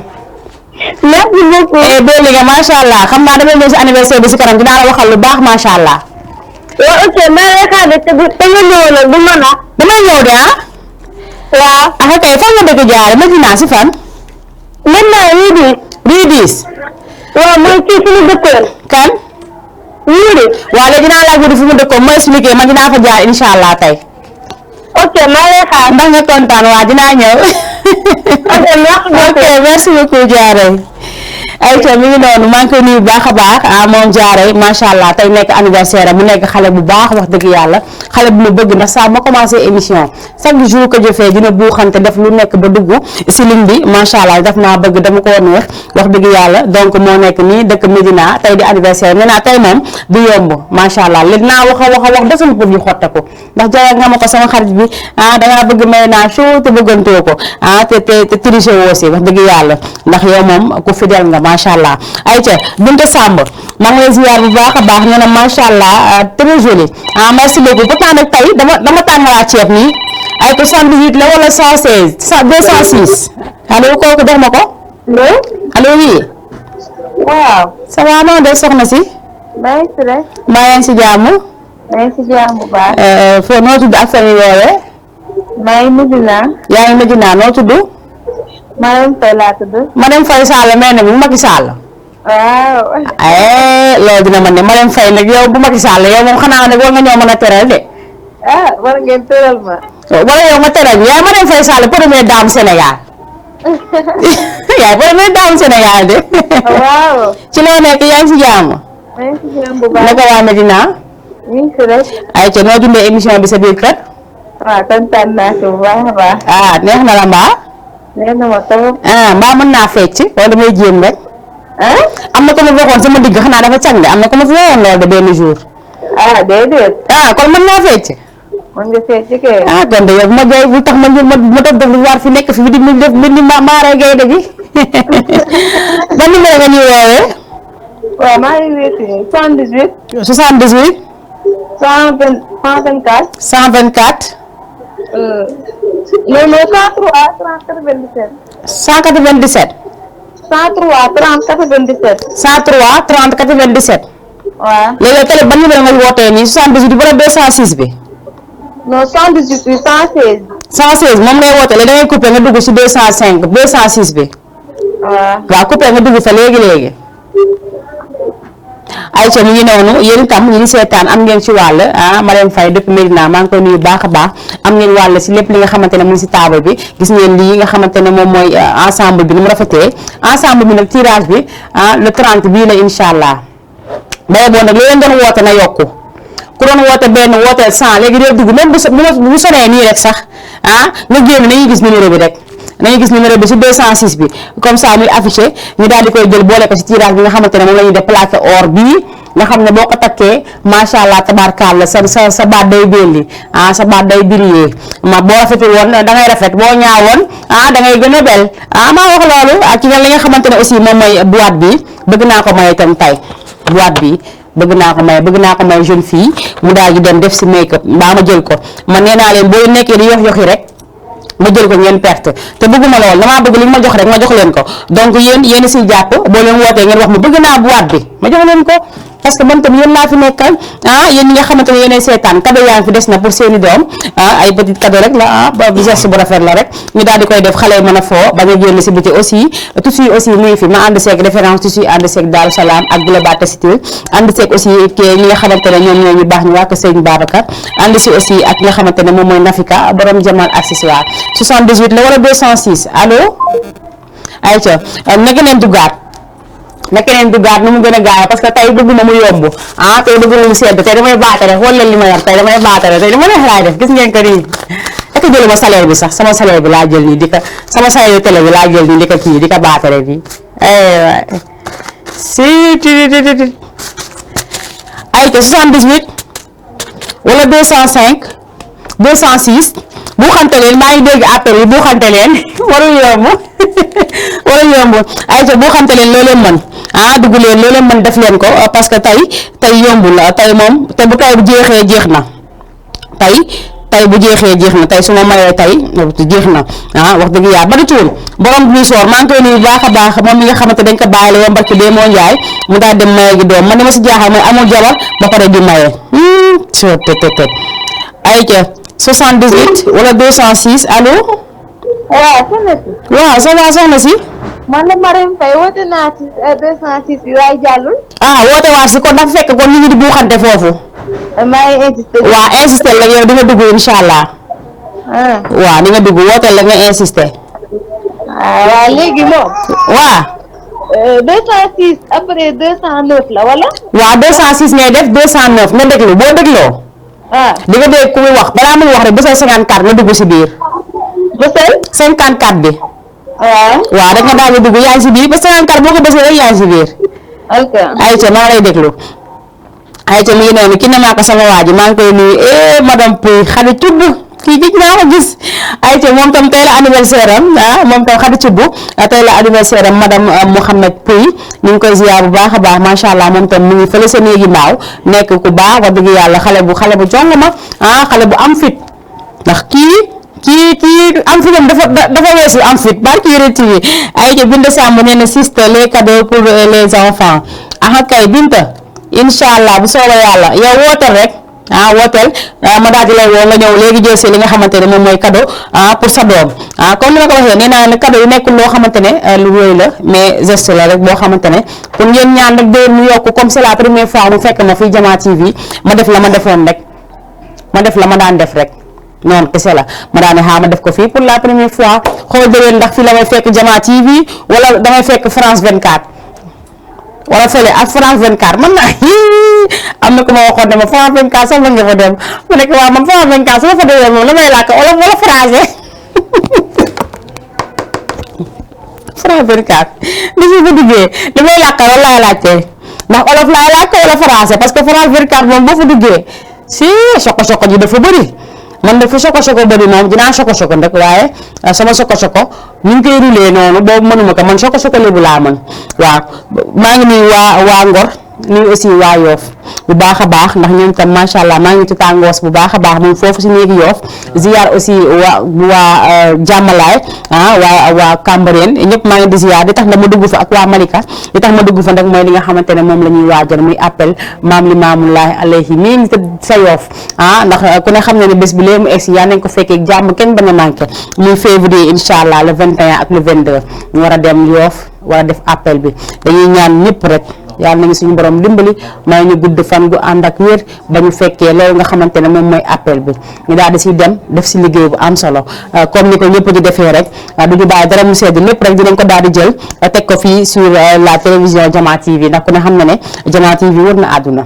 merci beaucoup. beeli nga macha allah xam naa damay ñëw si anniversaire bi si kanam dinaa la waxal lu baax macha allah. waaw ok maa ngi lay xaar de te nga ñëwoon nag du mën a. damay ñëw de waaw. kay fan nga dëkk Diarra Medina si fan. maintenant Rue 10. waaw mooy kii fi mu dëkkoon. kan. Wuri. waaw léegi dinaa laaj Wuri fi mu dëkkoon ma expliqué man dinaa fa jaar incha allah tey. ok maa ngi lay xaar. ndax nga kontaan waa dinaa ñëw. ok merci beaucoup Diarra. ayca mi ngi noonu maa ngi koy nuyu bu baax a baax moom Diarra macha allah tey nekk anniversaire am mu nekk xale bu baax wax dëgg yàlla xale bu ma bëgg ndax saa ma commencé émission chaque jour que jëfee dina buuxante def lu nekk ba dugg si ligne bi macha allah daf naa bëgg dama ko neex wax dëgg yàlla donc moo nekk nii dëkk Medina tey di anniversaire nee naa tey moom du yomb macha allah léegi naa wax ba sama pour ñu xotte ko ndax Diarra nga ma ko sama xarit bi dangaa bëgg may naa show te bëggantoo ko te triché woo si wax dëgg yàlla ndax yow moom ku fidèle nga macha allah ayca Binta Samb maa ngi lay ziar bu baax a baax nee na macha allah très joli merci beaucoup pourtant nag tey dama tànnalaa ceeb nii ay ko 78 la wala 116 206 allo kooku jox ma ko. allo oui. waaw. ça va noo def soxna si. maa ngi si rek. maa ngi si jàmm. maa ngi si jàmm bu baax. foo noo tudd ak fan woowee. maa ngi Medina. yaa ngi Medina noo tudd. Marème Faye laa tudd. Marème Faye Sall mel na bu Macky Sall. waaw. loolu dina mën ne Marème Faye nag yow bu Macky Sall yow moom xanaa nag war nga ñoo mën a teral de. war ngeen teral ma. wala yow ma teral yaay Marème Faye Sall première dame Sénégal. yaay première dame Sénégal de. waaw. ci loo nekk yaa ngi si jàmm. maa ngi si jàmm bu baax. naka waa Medina. ñu ngi si rek. ayca noo dundee émission bi sa biir kër. waaw kontaan naa si bu baax a baax. neex na la mbaa. neex na ma trop. mbaa mën naa fecc wala damay jéem rek. am na ko ma waxoon sama digg xanaa dafa càng de am na ko ma fi waxoon lool de benn jour. déedéet. kon mën naa fecc. mën nga fecc kay. kon de yow bu ma jooy bu tax ma def lu war fi nekk fi di def ni maaree gaynde gi. ban numéro nga ñuy woowee. waaw maa ngi wéeti 78. 78. 124. 124. non 103 30 97. 197. 103 30 97. 103 30 97. waaw. léegi télé ban numéro nga wootee nii 78 wala 206 bi. non 118 bi 116. 116 moom ngay wootee léegi da ngay coupé nga dugg si 205 206 bi. waaw coupé nga dugg fa léegi. ayca mi ngi noonu yéen itam ñu ngi seetaan am ngeen ci wàll Marème Faye dëkk Medina maa ngi koy nuyu baax a baax am ngeen wàll si lépp li nga xamante ne mu ngi si table bi gis ngeen lii nga xamante ne moom mooy ensemble bi ni mu rafetee ensemble bi nag tirage bi le 30 bii la incha allah bay boo nag li leen doon woote na yokku ku doon woote benn wooteel 100 léegi dee dugg même bu sonee nii rek sax nga génn nañuy gis numéro bi rek nañu gis numéro bi ci 206 bi comme ça muy affiché ñu daal di koy jël boole ko ci tirage bi nga xamante ne moom la ñuy def plaqué or bii nga xam ne boo ko takkee macha allah tabarkalla sa baat day belli sa baat day briller boo rafetul woon da ngay rafet boo ñaawoon da ngay gën a bel maa wax loolu ak ci li nga xamante ne aussi moom mooy boîte bi bëgg naa ko may itam tey boîte bi bëgg naa ko may jeune fille mu daal di dem def si make up mbaa ma jël ko man nee naa leen boo nekkee di yox rek ma jël ko ngeen perte te bëgguma lool damaa bëgg li ma jox rek ma jox leen ko donc yéen si jàpp boo leen wootee ngeen wax ma bëgg naa boîte bi ma jox leen ko parce que man tam yéen laa fi nekkal yéen ñi nga xamante ne yéenay seetaan cadeau yaa ngi fi des na pour seeni doom ay petit cadeau rek la geste bu rafet la rek ñu daal di koy def xale yi mën a foo bañ a génn si biti aussi tissu aussi muy fi ma ànd seeg référence tissu ànd seeg Daaru Salaam ak Global Textile ànd seeg aussi ñi nga xamante ne ñoom ñoo ñu baax ñu waa ko Sëñ Babacar ànd si aussi ak nga xamante ne moom mooy Nafika borom Jamal accessoire 78 la wala 206 allo ayca na keneen duggaat nu mu gën a gaaw parce que tey bëgguma mu yomb tey bëgguma mu sedd tey damay baatare xool leen li ma yor tey damay baatare tey dama neex laay def gis ngeen ko nii ak jëluma salaire bi sax sama salaire bi laa jël nii di ko sama salaire télé bi laa jël nii di ko kii di ko baatare bi si ayca 78 wala 205 206 bu xante leen maa ngi dégg appel yi bu xante leen warul yomb ayca bu xante leen loo leen mën dugg leen loo leen mën def leen ko parce que tey yombul tey moom te bu tey bu jeexee jeex na tey bu jeexee jeex na tey su ma mayee tey jeex na wax dëgg yàlla bari tuul borom bi soor maa ngi koy nuyu baax a baax moom mi nga xamante dañ ko bàyyi la yombal ci moo njaay mu daal dem maye gi doom man ni ma si jaaxal mooy amul jabar ba pare di maye tot ayca 78 wala 206 allo. waaw soxna si. waaw ça va soxna si. man la Marème Faye woote naa ci 206 bi waaye jàllul. woote waat si kon dafa fekk kon ñu ngi di buuxante foofu. maa ngi insisté. waaw insisté la yow di nga dugg incha allah. waaw di nga dugg wooteel la nga insisté. waaw léegi moom. waaw. 206 après 209 la wala. waaw 206 ngay def 209 nga déglu boo dégloo. di nga dégg ku muy wax balaa muy wax rek bësal 54 nga dugg si biir. bësal. 54 bi. waaw rek nga daal di dugg yaa ngi si biir ba 54 boo ko bësee rek yaa ngi si biir. ok ayca maa lay déglu. ayca mi ngi noonu ki ne maa ko sama waa ji maa ngi koy nuyu madame Pouy xadi cubb kii gis naa ko gis ayca moom tam tey la anniversaire am moom tam xadi cubb tey la anniversaire am madame Mouhamed Pouy ñu ngi koy ziar bu baax a baax macha allah moom tam mu ngi fële sa néegi mbaaw nekk ku baax wax dëgg yàlla xale bu jongoma xale bu am fit ndax kii am fitam dafa weesu am fit barki yërëti yi ayca Binta Samb nee na sister les cadeaux pour les enfants kay Binta incha allah bu soobee yàlla yow wooteel rek wooteel ma daal di lay woo nga ñëw léegi jël si li nga xamante ne moom mooy cadeau pour sa doom comme ni ma ko waxee nee naa ne cadeau yu nekkul loo xamante ne lu rëy la mais geste la rek boo xamante ne pour ngeen ñaan rek déwén mu yokk comme c'est la première fois mu fekk ma fii Jama TV ma def la ma defoon rek ma def la ma daan def rek noonu kese la ma daan ne ma def ko fii pour la première fois xool déwén ndax fii la may fekk Jama TV wala damay fekk France 24. wala fële ak France 24 man naa am na ku ma waxoon ne ma France 24 sax mën nga fa dem mu nekk waaw man France 24 su ma fa demee moom la may làkk wala français France 24 li si fa duggee li may làkk loolu laay laajtee ndax olof laay làkk wala français parce que France 24 moom boo fa duggee si soko ji dafa bëri man dafa soko bëri moom dinaa soko ndek waaye sama soko ñu ngi koy rouler noonu boobu mënuma ko man soko lébu laa mën waaw maa ngi nuyu waa Ngor nuyu aussi waa Yoof bu baax a baax ndax ñoom tam macha allah maa ngi tutaa ngoos bu baax a baax moom foofu si néegi Yoof ziar aussi waa Jàmmalaay waa Cambérène ñëpp maa ngi di ziar di tax na ma dugg fa ak waa Malika di tax ma dugg fa nag mooy li nga xamante ne moom la ñuy waajal muy appel maam li maamullahi alayhi mii ngi tëdd sa Yoof ndax ku ne xam ne ne bés bi léegi mu egsi yaa nañ ko fekkee jàmm kenn bañ a manqué muy février incha allah le 21 ak le 22 ñu war a dem Yoof war a def appel bi dañuy ñaan ñëpp rek yàlla nañu suñu borom dimbali may ñu gudd fan gu ànd ak wér ba ñu fekkee loolu nga xamante ne moom mooy appel bi ñu daal di si dem def si liggéey bu am solo comme ni ko ñëpp di defee rek du ñu bàyyi dara mu sedd lépp rek dinañ ko daal di jël teg ko fii sur la télévision Jama TV ndax ku ne xam na ne Jama TV wër na àdduna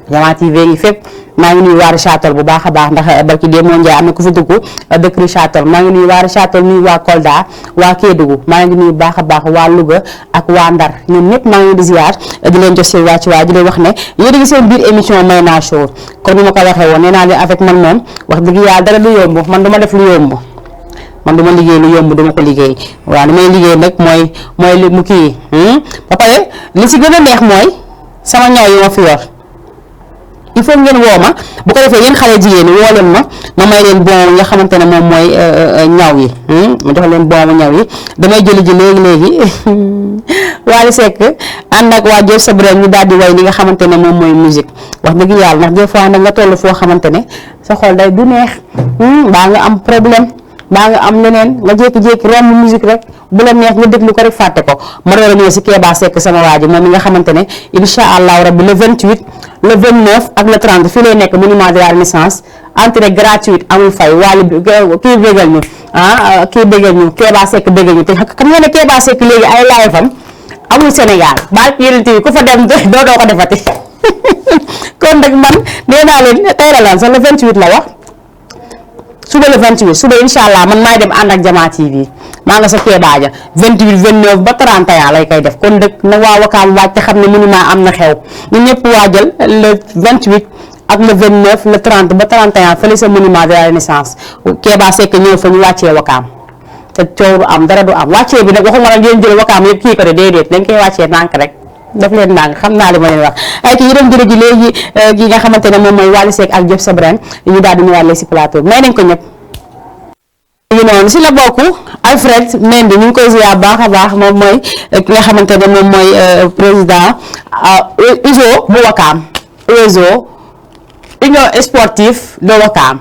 Jama TV ngi fépp maa ngi nuyu waa Richard-Toll bu baax a baax ndax barki dee moo njaay am na ku fi dugg dëkk Richard-Toll maa ngi nuyu waa Richard-Toll nuyu waa Kolda waa Kédougou maa ngi nuyu baax a baax waa Louga ak waa Ndar ñoom ñëpp maa ngi di ziar di leen jox seen wàcc waay di leen wax ne yéen a ngi seen biir émission Mayna Show comme ni ma ko waxee woon nee naa leen avec man moom wax dëgg yàlla dara du yomb man du ma def lu yomb man du ma liggéey lu yomb duma ko liggéey waaw li may liggéey nag mooy li mu kii ba pare li si gën a neex mooy sama ñaw yi ma fi yor il faut ngeen woo ma bu ko defee yéen xale jigéen ñi woo leen ma may leen bon nga xamante ne moom mooy ñaw yi ma jox leen bon ñaw yi damay jëli ji léegi Wally Seck ànd ak waa Diop Sabré ñu daal di way li nga xamante ne moom mooy musique wax dëgg yàlla ndax des fois nag nga toll foo xamante ne sa xol day du neex baa nga am problème baa nga am leneen nga jékki-jékki romb musique rek bu la neex nga déglu ko rek fàtte ko ma door a ñëw si Kéba Seck sama waa ji moom mi nga xamante ne incha allahu rabbi le 28 le 29 ak le 30 fii lay nekk monument de la Renaissance entrée gratuite amul fay Wally kii bégal ñu kii bëgg ñu Kéba Seck bëgg ñu te xam nga ne Kéba Seck léegi ay live fam amul Sénégal barke yeneen yi ku fa dem doo ko defati kon nag man nee naa leen tey la lan sax le 28 la wax suba le 28 suba incha allah man maay dem ànd ak Jama TV maa nga sa Kéba ja 28 29 ba 31 lay koy def kon nag na waa Wakaam waaj te xam ne monument am na xew ñun ñëpp waajal le 28 ak le 29 le 30 ba 31 fële sa monument de la Renaissance Kéba Seck ñëw fa ñu wàccee Wakaam te coow du am dara du am wàccee bi nag waxuma la ngeen jël Wakaam yëpp kii ko de déedéet dañ koy wàccee nànk rek daf leen ndànk xam naa li ma leen wax ay ki ñu dem jërë ji léegi gi nga xamante ne moom mooy Wally Seck ak Diop Sabren ñu daal di ñëwaat léegi si plateau bi may nañ ko ñëpp ñu noonu si la bokk Alfred Mendy ñu ngi koy ziar baax a baax moom mooy ki nga xamante ne moom mooy président USO bu Wakaam USO Union sportive de Wakaam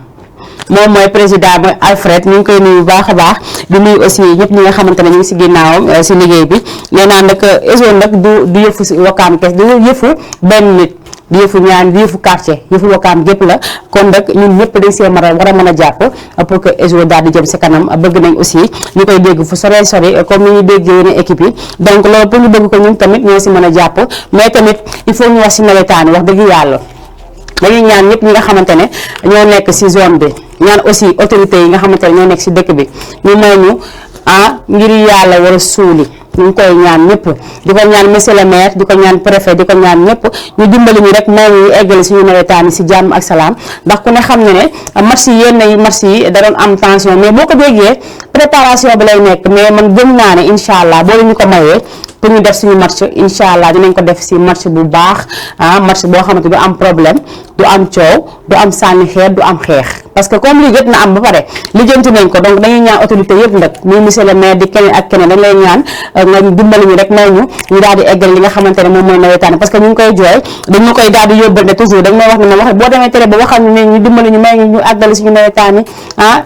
moom mooy président mooy Alfred ñu ngi koy nuyu bu baax a baax di nuyu aussi ñëpp ñi nga xamante ne ñu ngi si ginnaawam si liggéey bi nee naa nag USO nag du yëfu si Wakaam kes du yëfu benn nit di yëfu ñaan di yëfu quartier yëfu Wakaam gépp la kon nag ñun ñëpp dañ see war a mën a jàpp pour que USO daal di jëm si kanam bëgg nañ aussi ñu koy dégg fu sore sori comme ni ñu déggee yeneen équipe yi donc loolu pour ñu bëgg ko ñun tamit ñoo si mën a jàpp mais tamit il faut ñu wax si nawetaan wax dëgg yàlla dañuy ñaan ñëpp ñi nga xamante ne ñoo nekk si zone bi ñaan aussi autorités yi nga xamante ne ñoo nekk si dëkk bi ñu may ñu ngir yàlla war a suuli ñu ngi koy ñaan ñëpp di ko ñaan monsieur le maire di ko ñaan préfet di ko ñaan ñëpp ñu dimbali ñu rek may ñu eggale suñu nawetaan yi si jàmm ak salaam ndax ku ne xam ne ne match yi yenn match yi da doon am tension mais boo ko déggee préparation bi lay nekk mais man gëm naa ne incha allah boo ñu ko mayee pour ñu def suñu match incha allah dinañ ko def si match bu baax match boo xamante du am problème du am coow du am sànni xeer du am xeex parce que comme lii jot na am ba pare lijjanti nañ ko donc dañuy ñaan autorité yëpp nag muy monsieur le maire di keneen ak keneen dañ lay ñaan nga dimbali ñu rek may ñu daal di eggal li nga xamante ne moom mooy nawetaan parce que ñu ngi koy jooy dañu koy daal di yóbbal ne toujours dañ may wax ne ma wax boo demee tere ba waxal ñu ne ñu dimbali ñu may ñu àggali suñu nawetaan yi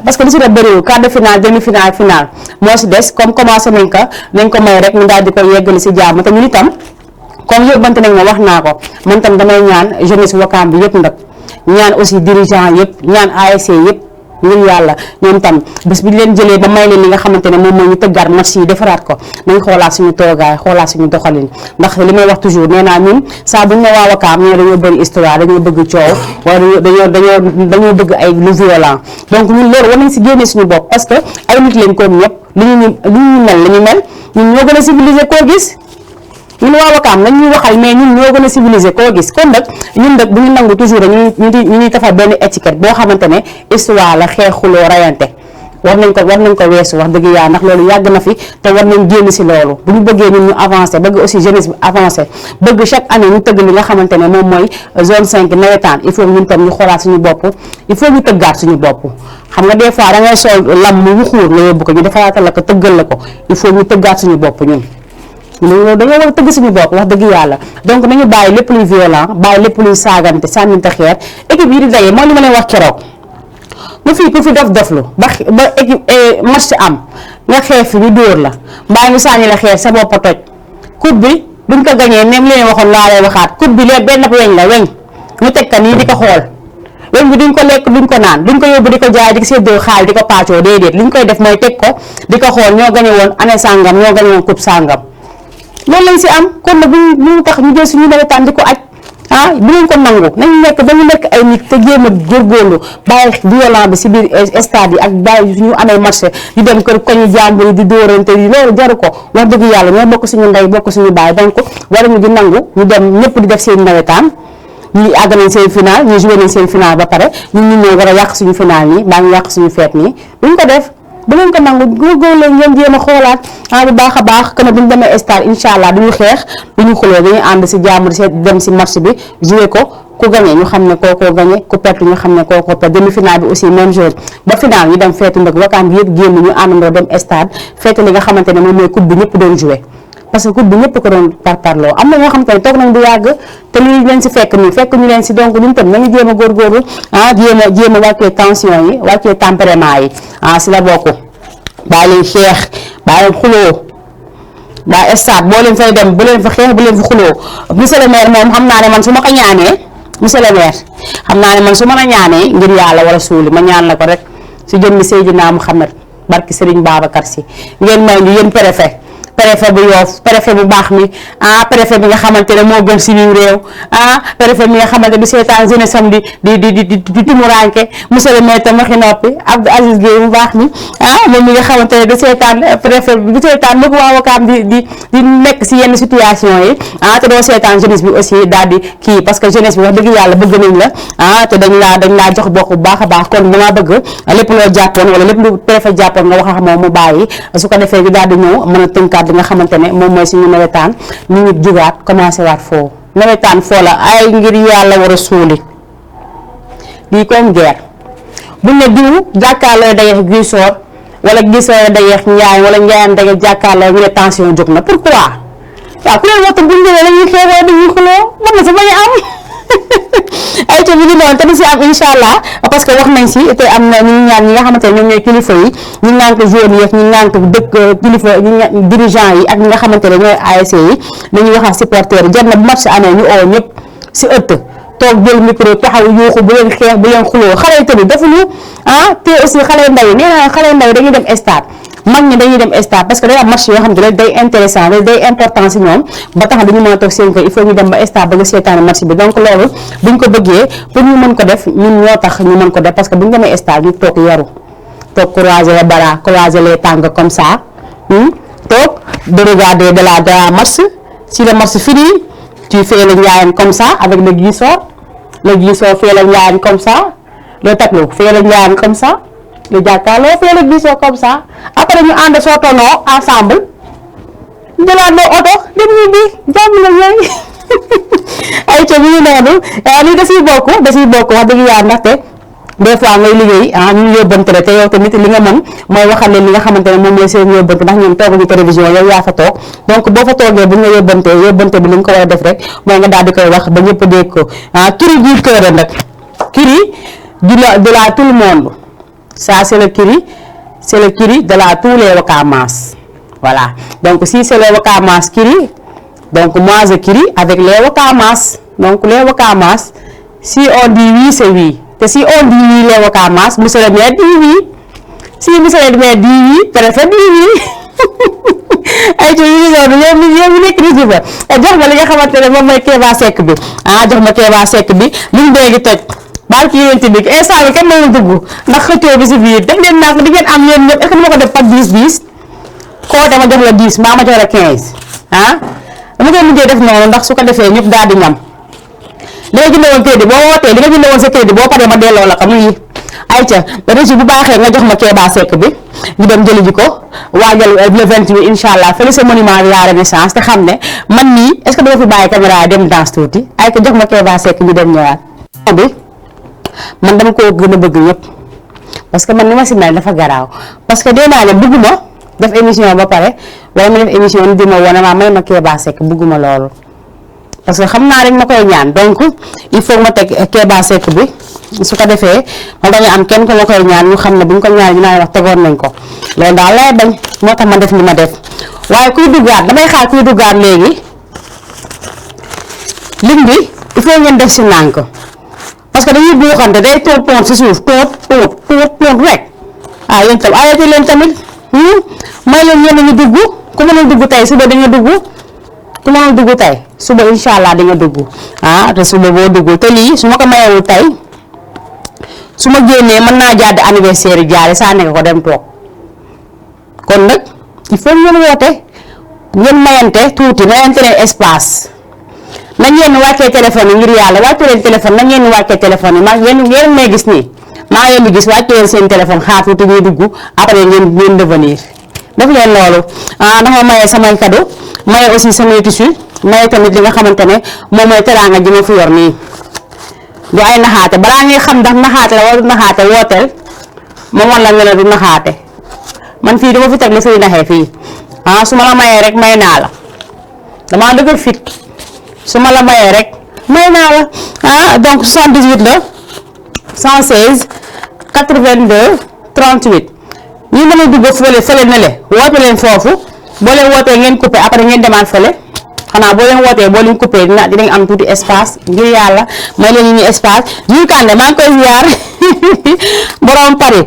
parce que li si def bëriwul quart de finale demi finale finale moo si des comme commencé nañ ko may rek ñu daal di koy yeggali si jàmm te ñun itam comme yóbbante nañ ma wax naa ko man tam damay ñaan jeunesse Wakaam bi yëpp nag ñaan aussi dirigeant yëpp ñaan ASC yëpp ngir yàlla ñoom tam bés bi ñu leen jëlee ba may leen li nga xamante ne moom mooy ñu tëggaat match yi defaraat ko nañ xoolaat suñu toogaay xoolaat suñu doxalin ndax li may wax toujours nee naa ñun saa buñ ne waa Wakaam ñoo dañoo bëri histoire dañoo bëgg coow wala dañoo bëgg ay lu violent donc ñun loolu war nañ si génnee suñu bopp parce que ay nit lañ koom ñëpp li ñu mel la ñu mel ñun ñoo gën a civilisé koo gis ñun waa Wakaam lañ ñuy waxal mais ñun ñoo gën a civilisé koo gis kon nag ñun nag bu ñu nangu toujours ñu ñuy defar benn étiquette boo xamante ne histoire la xeexuloo rayante war nañ ko weesu wax dëgg yàlla ndax loolu yàgg na fi te war nañ génn si loolu bu ñu bëggee ñun ñu avancé bëgg aussi jeunesse bi avancé bëgg chaque année ñu tëgg li nga xamante ne moom mooy zone 5 nawetaan il faut ñun tam ñu xoolaat suñu bopp il faut ñu tëggaat suñu bopp xam nga des fois da ngay sol lam mu xuur nga yóbbu ko ñu defaraatal la ko tëggal la ko il faut ñu tëggaat suñu bopp ñun dañoo war a tëgg suñu bopp wax dëgg yàlla donc nañu bàyyi lépp luy violent bàyyi lépp luy saagante sànninte xeer équipe yi di daje mooy li ma leen wax keroog mu fii ku fi doflu ba équipe match am nga xeex fi ñu dóor la mbaa ñu sànni la xeer sa bopp toj coupe bi duñ ko gañee nem leen waxoon laa lay waxaat coupe bi lee benn weñ la weñ ñu teg ka nii di ko xool weñ bi duñ ko lekk duñ ko naan duñ ko yóbbu di ko jaay di ko séddoo xaal di ko paccoo déedéet li ñu koy def mooy teg ko di ko xool ñoo gañe woon année sàngam ñoo gañe woon coupe sàngam loolu lañ si am kon nag bu tax ñu jël suñu nawetaan di ko aj bu leen ko nangu nañu nekk dañu nekk ay nit te jéem a góorgóorlu bàyyi violent bi si biir stade yi ak bàyyi suñu amee marché di dem kër koñu jàmbur yi di dóorante yi loolu jaru ko wax dëgg yàlla ñoo bokk suñu ndey bokk suñu baay donc waruñu di nangu ñu dem ñëpp di def seen nawetaan ñi àgg nañ seen final ñi joué nañ seen final ba pare ñun ñoo war a yàq suñu final nii baa ñu yàq suñu feet nii duñ ko def bu leen ko nangu góorgóorlu leen ngeen jéem a xoolaat bu baax a baax que ne bu ñu demee stade incha allah duñu xeex duñu xuloo dañuy ànd si jàmm di dem si match bi joué ko ku gagné ñu xam ne kookoo gagné ku perte ñu xam ne kookoo perte demi final bi aussi même chose ba final ñu dem feetu ndëg Wakaam bi yëpp génn ñu àndandoo dem stade feetu li nga xamante ne moom mooy coupe bi ñëpp doon joué parce que coupe bi ñëpp ko doon parparloo am na ñoo xamante ne toog nañ du yàgg te lii leen si fekk ñu leen si donc ñun tam nañu jéem a góorgóorlu jéem a wàccee tension yi wàccee tempérament yi si la bokk bàyyi leen xeex bàyyi leen xuloo waa stade boo leen fay dem bu leen fa xeex bu leen fa xuloo monsieur le maire moom xam naa ne man su ma ko ñaanee monsieur le maire xam naa ne man su ma la ñaanee ngir yàlla wala suuli ma ñaan la ko rek si jëmmi Seydina Muhammad barki Serigne Babacar Sy ngeen may ñu yéen préfet bu Yoff préfet bu baax mi préfet bi nga xamante ne moo gën si biir réew préfet mi nga xamante ne du seetaan jeunesse am di tumuranke monsieur le maire tam waxi noppi Abdou Aziz Gueye mu baax mi moom mi nga xamante ne du seetaan préfet du seetaan lu ko waa Wakaam di nekk si yenn situation yi te doo seetaan jeunesse bi aussi daal di kii parce que jeunesse bi wax dëgg yàlla bëgg nañ la te dañ laa jox bokk bu baax a baax kon dama bëgg lépp loo jàppoon wala lépp lu préfet jàppoon nga wax ak moom mu bàyyi su ko defee ñu daal di ñëw mën a tënkaat li nga xamante ne moom mooy suñu nawetaan ñu ngi jugaat commencé waat foo nawetaan foo la ay ngir yàlla war a suuli lii comme guerre buñ ne diw jàkkaarloo dayeex Guy Soor wala Guy Soor dayeex Njaay wala Njaayam dayeex jàkkaarloo ñu ne tension jóg na pourquoi waaw ku leen waxtaan buñ ñëwee dañuy xeexoo dañuy xuloo mën na sa bañ a am ay te bi ngi noonu te du si am incha allah parce que wax nañ si te am na ñu ñaan ñi nga xamante ne ñoom ñooy kilifa yi ñu ngànk zone yi ak ñu ngànk dëkk kilifa dirigeant yi ak ñi nga xamante ne ñooy ASC yi dañuy wax ak supporters yi jar na bu match amee ñu oo ñëpp si ëtt toog jël micro taxaw yuuxu bu leen xeex bu leen xuloo xale yi tamit defuñu te aussi xale ndaw yi nee naa xale ndaw yi dañuy dem stade mag ñi dañuy dem stade parce que day am match yoo xam ne day intéressant day important si ñoom ba tax dañu mën a toog seen kër il faut ñu dem ba stade ba nga seetaan match bi donc loolu buñ ko bëggee pour ñu mën ko def ñun ñoo tax ñu mën ko def parce que buñ demee stade ñu toog yaru toog croiser les bras croiser les tànk comme ça toog de regarder de la match si le match fini tu fais le Ndiayène comme ça avec le Guy Soor fait le Ndiayène comme ça le tableau fait le Ndiayène comme ça le jàkkaarloo fait le Guy Soor comme ça après ñu ànd soo tonoo ensemble jëlaat loo oto dem ñu bi jàmm na ñooy ay ca bi ñu noonu lii da siy bokk wax dëgg yàlla ndaxte des fois ngay liggéey ñu yóbbante la te yow tamit li nga mën mooy waxal leen li nga xamante ne moom mooy seen yóbbante ndax ñoom tooguñu télévision yow yaa fa toog donc boo fa toogee bu ñu la yóbbante bi li nga ko war a def rek mooy nga daal di koy wax ba ñëpp dégg ko cri du cœur nag cri de la tout le monde ça c'est le cri de la tous les Wakamas voilà donc si c'est les Wakamas cri donc moi je crie avec les Wakamas donc les Wakamas si on dit oui c'est oui te si on dit oui les Wakamas monsieur le maire dit oui si monsieur le maire dit oui préfet dit oui ay ci yi noonu yow nekk di juba jox ma li nga xamante ne moom mooy Kéba Seck bi jox ma Kéba Seck bi liñ dégg toj baal ki yéen tamit instant bi kenn mënul dugg ndax xëccoo bi si biir def leen naa ko di ngeen am yéen ñëpp est-ce que dama ko def par 10 koo dama jox la 10 mbaa ma jox la 15 dama koy mujjee def noonu ndax su ko defee ñëpp daal di ñam li nga jëndewoon crédit boo wootee li nga jëndewoon sa crédit boo paree ma delloo la ko muy ayca régi bu baaxee nga jox ma Kéba Seck bi ñu dem jëli ji ko waajal le 28 incha allah fële sa monument de la renaissance te xam ne man nii est-ce que dama fi bàyyi caméra dem danse tuuti ay ko jox ma Kéba Seck ñu dem ñëwaat bi man dama ko gën a bëgg ñëpp parce que man ni ma si mel dafa garaaw parce que dee naa ne bëgguma def émission ba pare wala ma def émission ni di ma wone ma may ma Kéba Seck bëgguma loolu parce que xam naa rek ma koy ñaan donc il faut ma teg Kéba Seck bi su ko defee ma bañ a am kenn ko ma koy ñaan ñu xam ne bu ñu ko ñaan ñu naan wax tegoon nañ ko loolu daal lay bañ moo tax ma def li ma def waaye kuy duggaat damay xaar kuy duggaat léegi ligne bi il faut ngeen def si nànk parce que dañuy buuxante day toog pont si suuf toog rek yéen tam arrêté leen tamit may leen ñenn ñu dugg ku mënul dugg tey suba dañu dugg ku mënul dugg tey suba incha allah di nga dugg te suba boo duggul te lii su ma ko mayewul tey su ma génnee mën naa jàdd anniversaire yi jaare saa nekk ko dem toog kon nag il faut ngeen woote ngeen mayante tuuti mayante leen espace nañ ngeen wàccee téléphone yi ngir yàlla wàcce leen téléphone nañ ngeen wàccee téléphone yi ngeen may gis nii maa leen di gis wàcce leen seen téléphone xaar tuuti ñuy dugg après ngeen devenir def leen loolu dama maye samay cadeau maye aussi samay tissu maye tamit li nga xamante ne moom mooy teraanga ji ma fi yor nii du ay naxaate balaa ngay xam ndax naxaate la wala du naxaate wooteel moom wan la nga ne du naxaate man fii dama fi teg li fiy naxee fii su ma la mayee rek may naa la damaa dëgër fit su ma la mayee rek may naa la donc 78 la 116 82 38 ñi mën a dugg fële na le woote leen foofu boo leen wootee ngeen coupé après ngeen demaat fële xanaa boo leen wootee boo leen coupé dinañ am tuuti espace ngir yàlla may leen ñu espace Jules Kandé maa ngi koy ziar borom Paris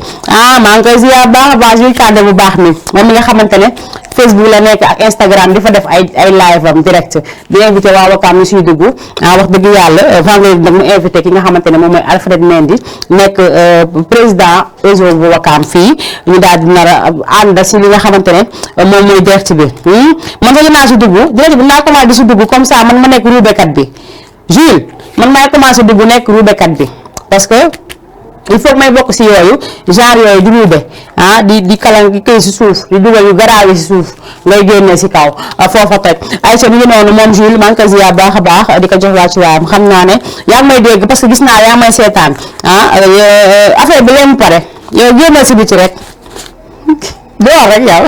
maa ngi koy ziar baax a baax Jules Kandé bu baax mi moom mi nga xamante ne Facebook la nekk ak Instagram di fa def ay live am direct di invité waa Wakaam ñu siy dugg wax dëgg yàlla vendredi nag mu invité ki nga xamante ne moom mooy Alfred Mendy nekk président réseau bu Wakaam fii ñu daal di nar a ànd si li nga xamante ne moom mooy direct bi man sax dinaa si dugg direct bi naa commencé di si dugg comme ça man ma nekk ruubekat bi Jules man maay commencé dugg nekk ruubekat bi parce que il faut que may bokk si yooyu genre yooyu di ruube di kalang di këy si suuf di dugal yu garaaw yi si suuf ngay génne si kaw foofa toj Aïcha mi ngi noonu moom Jules maa ngi ko ziar baax a baax di ko jox waa ci waayam xam naa ne yaa ngi may dégg parce que gis naa yaa may seetaan affaire bi leen pare yow génnal si biti rek doo wax rek yow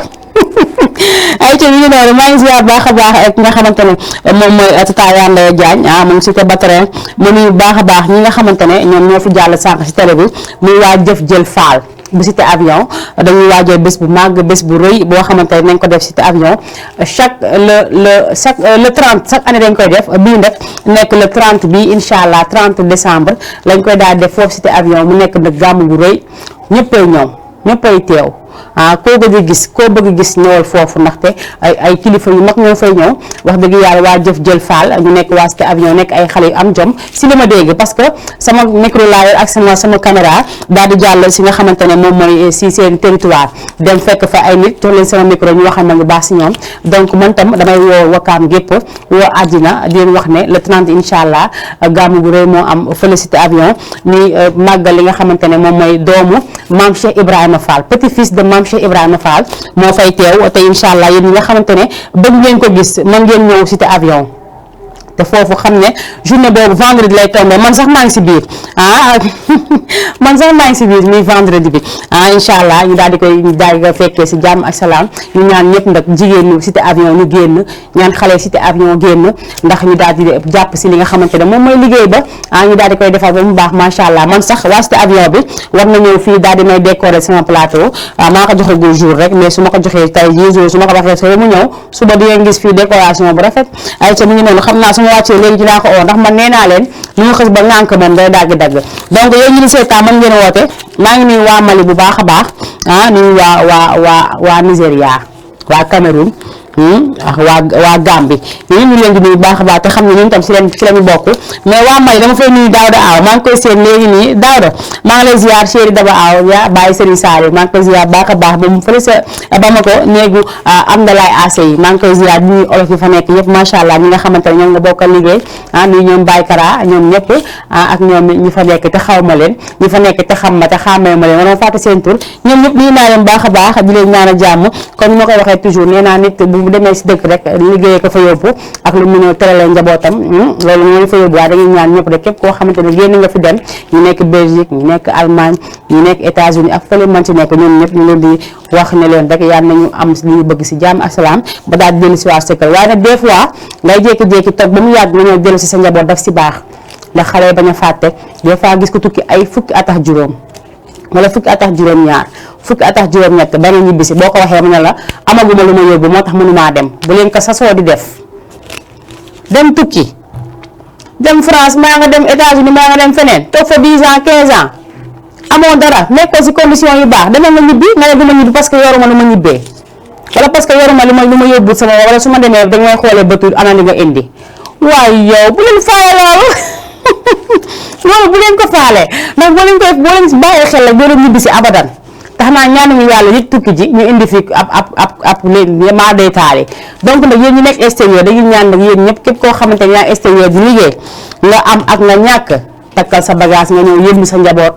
Aïcha mi ngi noonu maa ngi ziar baax a baax ak nga xamante ne moom mooy Tata Yande Diagne mu ngi cité Batrin mu nuyu baax a baax ñi nga xamante ne ñoom ñoo fi jàll sànq si télé bi muy waa jëf jël faal bu cité avion dañuy waajal bés bu màgg bés bu rëy boo xamante ne nañ ko def cité avion le 30 chaque année dañ koy def bii nag nekk le 30 bi incha allah 30 décembre lañ koy daal def foofu cité avion mu nekk nag gàmmu bu rëy ñëppay ñëw ñëppay teew koo bëgg gis koo bëgg gis ñëwal foofu ndaxte ay kilifa yu mag ñoo fay ñëw wax dëgg yàlla waa jëf jël faal ñu nekk waa cité avion nekk ay xale yu am jom si li ma dégg parce que sama micro laa yor ak sama caméra daal di jàll si nga xamante ne moom mooy si seen territoire dem fekk fa ay nit jox leen sama micro ñu waxal ma ngi baax si ñoom donc man tam damay woo Wakaam gépp woo àddina di leen wax ne le 30 incha allah gàmmu bu rëy moo am fële cité avion ni màggal li nga xamante ne moom mooy doomu maam Cheikh Ibrahima Fall petit fils de maam Cheikh Ibrahima Fall moo fay teew te incha allah yéen ñi nga xamante ne bëgg ngeen ko gis mën ngeen ñëw cité avion te foofu xam ne journée boobu vendredi lay tombé man sax maa ngi si biir man sax maa ngi si biir muy vendredi bi incha allah ñu daal di koy fekkee si jàmm ak salaam ñu ñaan ñëpp nag jigéen ñi cité avion ñu génn ñaan xale cité avion génn ndax ñu daal di jàpp si li nga xamante ne moom mooy liggéey ba ñu daal di koy defar ba mu baax macha allah man sax waa cité avion bi war na ñëw fii daal di may décorer sama plateau maa ko joxagul jour rek mais su ma ko joxee tey jii jour su ma ko waxee soo mu ñëw suba di ngeen gis fii décoration bu rafet ay ca mu ngi noonu xam naa ma wàccee léegi dinaa ko oo ndax man nee naa leen ñu nga xës ba ngànk moom day dagg-dagg donc yéen ñu ni seetaan mën ngeen woote maa ngi nuyu waa Mali bu baax a baax nuyu waa Nigéria waa Cameroun ak waa Gambie ñu leen di nuyu baax a baax te xam ne ñun tam si lañu bokk mais waa Mali dama fay nuyu Daouda Aw maa ngi koy seen léegi nii Daouda maa ngi lay ziar chéri Daba Aw ya bàyyi Serigne Sall maa ngi koy ziar baax a baax ba mu fële sa Bamako néegu am na laay AC yi maa ngi koy ziar di nuyu olof yi fa nekk yëpp macha allah ñi nga xamante ne ñoom nga bokkal liggéey nuyu ñoom Baye Kara ñoom ñëpp ak ñoom ñu fa nekk te xaw ma leen ñu fa nekk te xam ma te xàmmee ma leen ma doon fàtte seen tur ñoom ñëpp nuyu naa leen baax a baax di leen ñaan a jàmm comme ni ma koy waxee toujours nee naa nit bu demee si dëkk rek liggéeyee ko fa yóbbu ak lu mu ñëw teralee njabootam loolu moo ñu fa yóbbu waaye dañuy ñaan ñëpp rek képp koo xamante ne génn nga fi dem ñu nekk Belgique ñu nekk Allemagne ñu nekk États-Unis ak fële man ci nekk ñoom ñëpp ñu leen di wax ne leen rek yal nañu am li ñu bëgg si jàmm ak salaam ba daal di dellu si waa sa kër waaye nag des fois ngay jékki-jékki toog ba mu yàgg nga ñëw dellu si sa njaboot daf si baax ndax xale yi bañ a fàtte des fois gis ko tukki ay fukki at ak juróom wala fukki at ak juróom-ñaar fukki at ak juróom-ñett ba nga ñibbisi boo ko waxee mu ne la amaguma lu ma yóbbu moo tax mënumaa dem bu leen ko sasoo di def dem tukki dem France maa nga dem États-Unis maa nga dem feneen toog fa 10 ans 15 ans amoo dara nekkoo si condition yu baax demal nga ñibbi nga ne du ma ñibbi parce que yoruma lu ma ñibbee wala parce que yoruma lu ma yóbbu sama wala su ma demee dañ may xoolee bëtu ana li nga indi waaye yow bu leen faale loolu loolu bu leen ko faale ndax boo leen bàyyee xel la doo leen ñibbi si abadan tax naa ñaanuñu yàlla nit tukki ji ñu indi fi ab léegi maa day taale donc nag yéen ñu nekk extérieur dañuy ñaan nag yéen ñëpp képp koo xamante ne yaa extérieur di liggéey nga am ak nga ñàkk takkal sa bagage nga ñëw yëndu sa njaboot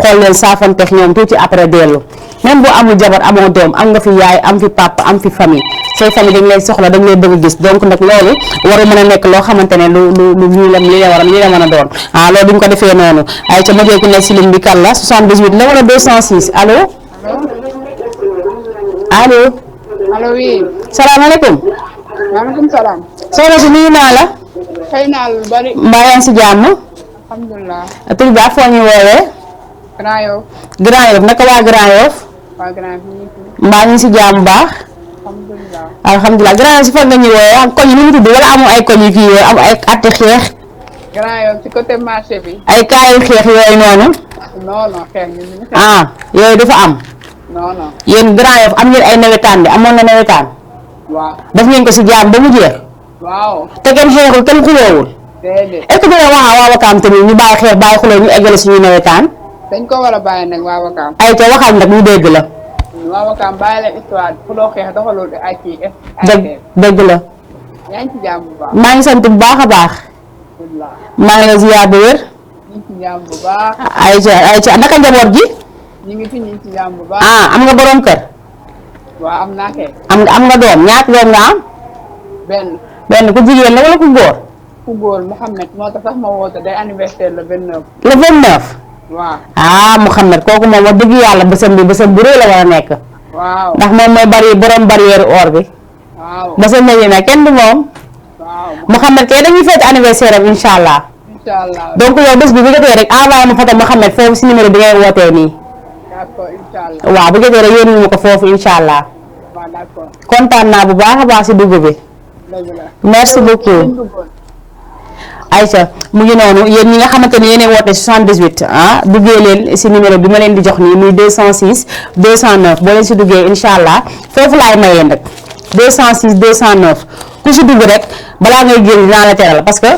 xool leen saafanteex ñoom tuuti après dellu même boo amul jabar amoo doom am nga fi yaay am fi papa am fi famille say famille dañ lay soxla dañ lay bëgg gis donc nag loolu waru mën a nekk loo xamante ne lu lii la mën a doon loolu duñ ko defee noonu ay ca ma jël ku nekk si ligne bi kan la 78 la wala 206 allo allo allo oui. salaamaaleykum. maaleykum salaam. soxna si nuyu naa la. xëy naa lu bari. mbaa yaa ngi si jàmm. alhamdulilah. tur bi ak foo ñuy woowee. Grand Yoff. Grand Yoff naka waa Grand Yoff. waa Grand Yoff. mbaa ñu ngi si jàmm baax. alhamdulilah. Grand Yoff si fan nga ñuy woowee am koñ yi nu mu tudd wala amul ay koñ yu kii yooyu am ay atte xeex. Grand Yoff ci côté marché bi. ay kaayu xeex yooyu noonu. non non xeex ñu ngi xeex. ah yooyu dafa am. non non. yéen Grand Yoff am ngeen ay nawetaan de amoon na nawetaan. waaw. def ngeen ko si jaam ba mu jeex. waaw. te kenn xeexul kenn xuloowul. déedéet. est-ce que dina wax waa Wakaam tamit ñu bàyyi xeex bàyyi xuloo ñu eggale suñuy nawetaan. dañ ko war a bàyyi nag waa Wakaam. ay ca waxal nag ñu dégg la. waa Wakaam bàyyi leen histoire fu doo xeex doxalul ay kii. dëgg la. yaa ngi ci jàmm bu baax. maa ngi sant bu baax a baax. maa ngi la ziar bu wér. ñu ngi ci jàmm bu baax. ayca naka njaboot ji. ñu ngi ci jàmm bu baax. am nga borom kër. waaw am naa kay. am nga doom ñaata doom nga am. benn ku jigéen la wala ku góor. ku góor Mouhamed moo tax sax ma woote day anniversaire le 29. le 29. waaw. Mouhamed kooku moom wax dëgg yàlla bësam bu rëy la war a nekk. waaw. ndax moom mooy borom barrière or bi. waaw. bësam nañu ne kenn du moom. waaw. Mouhamed kay dañuy fête anniversaire am incha allah. incha allah. donc yow bés bi bu jotee rek envoyé ma photo Mouhamed foofu si numéro bi ngay wootee nii. d'accord incha allah. waaw bu jotee rek yónni ma ko foofu incha allah. waaw d'accord. kontaan naa bu baax a baax si dugg bi. dëgg la. merci beaucoup. Aïcha mu ngi noonu yéen ñi nga xamante ni yéenay woote 78 duggee leen si numéro bi ma leen di jox nii muy 206 209 boo leen si duggee incha allah foofu laay mayee nag 206 209 ku si dugg rek balaa ngay génn dinaa la teral parce que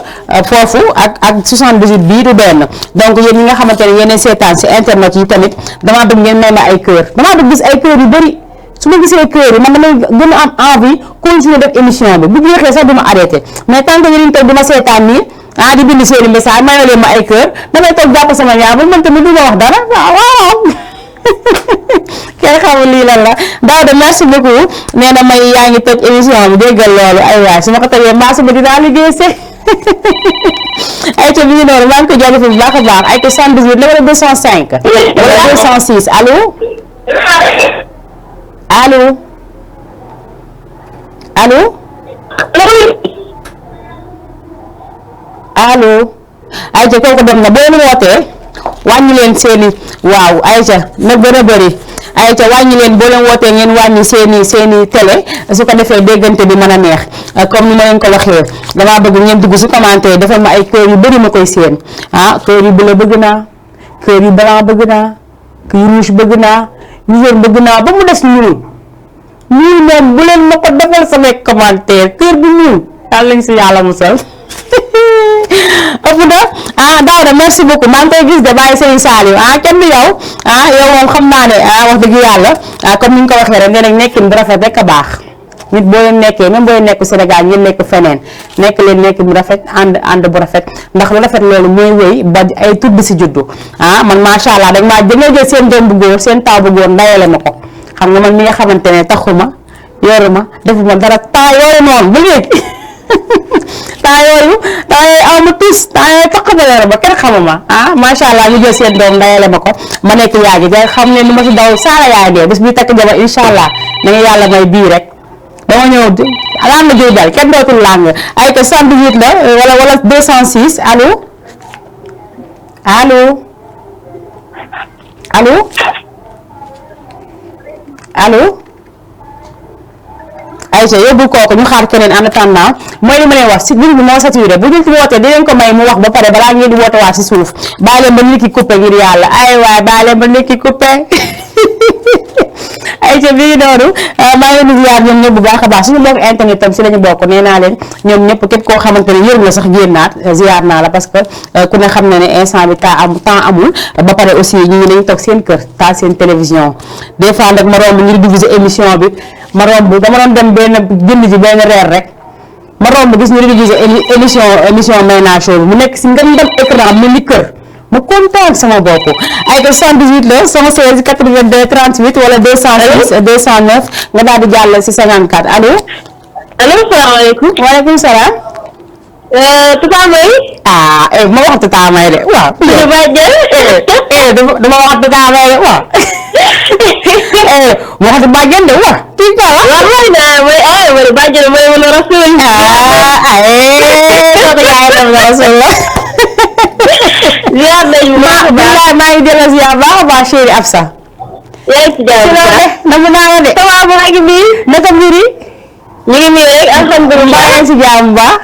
foofu ak 78 bii du benn donc yéen ñi nga xamante ne yéenay seetaan si internet yi tamit damaa bëgg ngeen may ma ay cœur damaa bëgg gis ay cœur yu bëri su ma gisee cœur yi man damay gën a am envie continuer def émission bi bu jeexee sax du ma arrêté mais tant que yéen toog di ma seetaan nii di bind seeni message mayoo leen ma ay kër damay toog jàpp sama ñaar man tamit du ma wax dara waaw kay xamul lii lan la Daouda merci beaucoup nee na may yaa ngi toj émission bi déggal loolu ay waay su ma ko tojee mbaa suba dinaa liggéey se ay ca bi ngi noonu maa ngi ko jox bu baax a baax ay ko 78 la wala 205 wala 206 allo allo ayca kooku dem na boo leen wootee wàññi leen seeni waaw ayca na gën a bëri ayca wàññi leen boo leen wootee ngeen wàññi seeni télé su ko defee déggante bi mën a neex comme ni ma leen ko waxee damaa bëgg ngeen dugg si commentaire defal ma ay kër yu bëri ma koy séen kër yu bleu bëgg naa kër yu blanc bëgg naa kër yu rouge bëgg naa yu jaune bëgg naa ba mu des ñuul moom bu leen ma ko defal samay commentaire kër bu ñuul yàlla lañ si yàlla musal ëpp na Daouda merci beaucoup maa ngi koy gis de bàyyi Serigne Saliou kenn du yow yow moom xam naa ne wax dëgg yàlla comme ni ñu ko waxee rek nee nañ nekkin bu rafet rek a baax nit boo leen nekkee même boo leen nekk Sénégal ngeen nekk feneen nekk leen nekk bu rafet ànd bu rafet ndax lu rafet loolu mooy wéy ba ay tudd si juddu man macha allah dañ maa jël seen doom bu góor seen taw bu góor ndayale ma ko xam nga man mi nga xamante ne taxuma yoruma defuma dara temps yooyu noonu ba léegi temps yooyu aw ma tus temps yooyu tax na leer ba kenn xamuma macha allah ñu jël seen doom ndayale ma ko ma nekk yaa gi xam ne lu ma si daw saara yaay dee bés bi takk jabar incha allah nañu yàlla may bii rek dama ñëw alaan na joy dal kenn dootul làng ay ko 78 la wala 206 allo ayca yóbbu kooku ñu xaar keneen en attendant mooy li ma leen wax si ligne bi moo saturé bu ñu ci wootee di leen ko may mu wax ba pare balaa ngeen di woote waat si suuf bàyyi leen ba nit ki coupé ngir yàlla ay waay bàyyi leen ba nit ki coupé ayca bi ngi noonu maa ngi leen di ziar ñoom ñëpp bu baax a baax suñu mbokk internet tam si la ñu bokk nee naa leen ñoom ñëpp képp koo xamante ne yërëm la sax génnaat ziar naa la parce que ku ne xam na ne instant bi temps amul ba pare aussi ñu ngi dañu toog seen kër taal seen télévision des fois nag ma romb ngir diviser émission bi ma romb dama doon dem jënd ji benn reer rek ma romb gis ñu diviser émission Mayna Show bi mu nekk si ngeen dem écran mu ni kër ma kontaan sama bopp ay ko 78 la 116 82 38 wala 206 209 nga daal di jàll si 54 allo. salaamaaleykum. waaleykum salaam. Tata May. ma wax Tata May de waaw. dama wax Tata May de waaw. ma wax bàjjen de waaw. kii quoi waaw mooy bàjjen mooy wala rasul. kooku yaay dem na rasul la. ziar nañu bu baax a baax maa ngi delloo ziar baax a baax chéri Absa. yaa ngi ci jàmm namu naa la de. maa ngi nii. naka mbir yi. ñu ngi nii rek alhamdulilah. maa ngi si jàmm bu baax.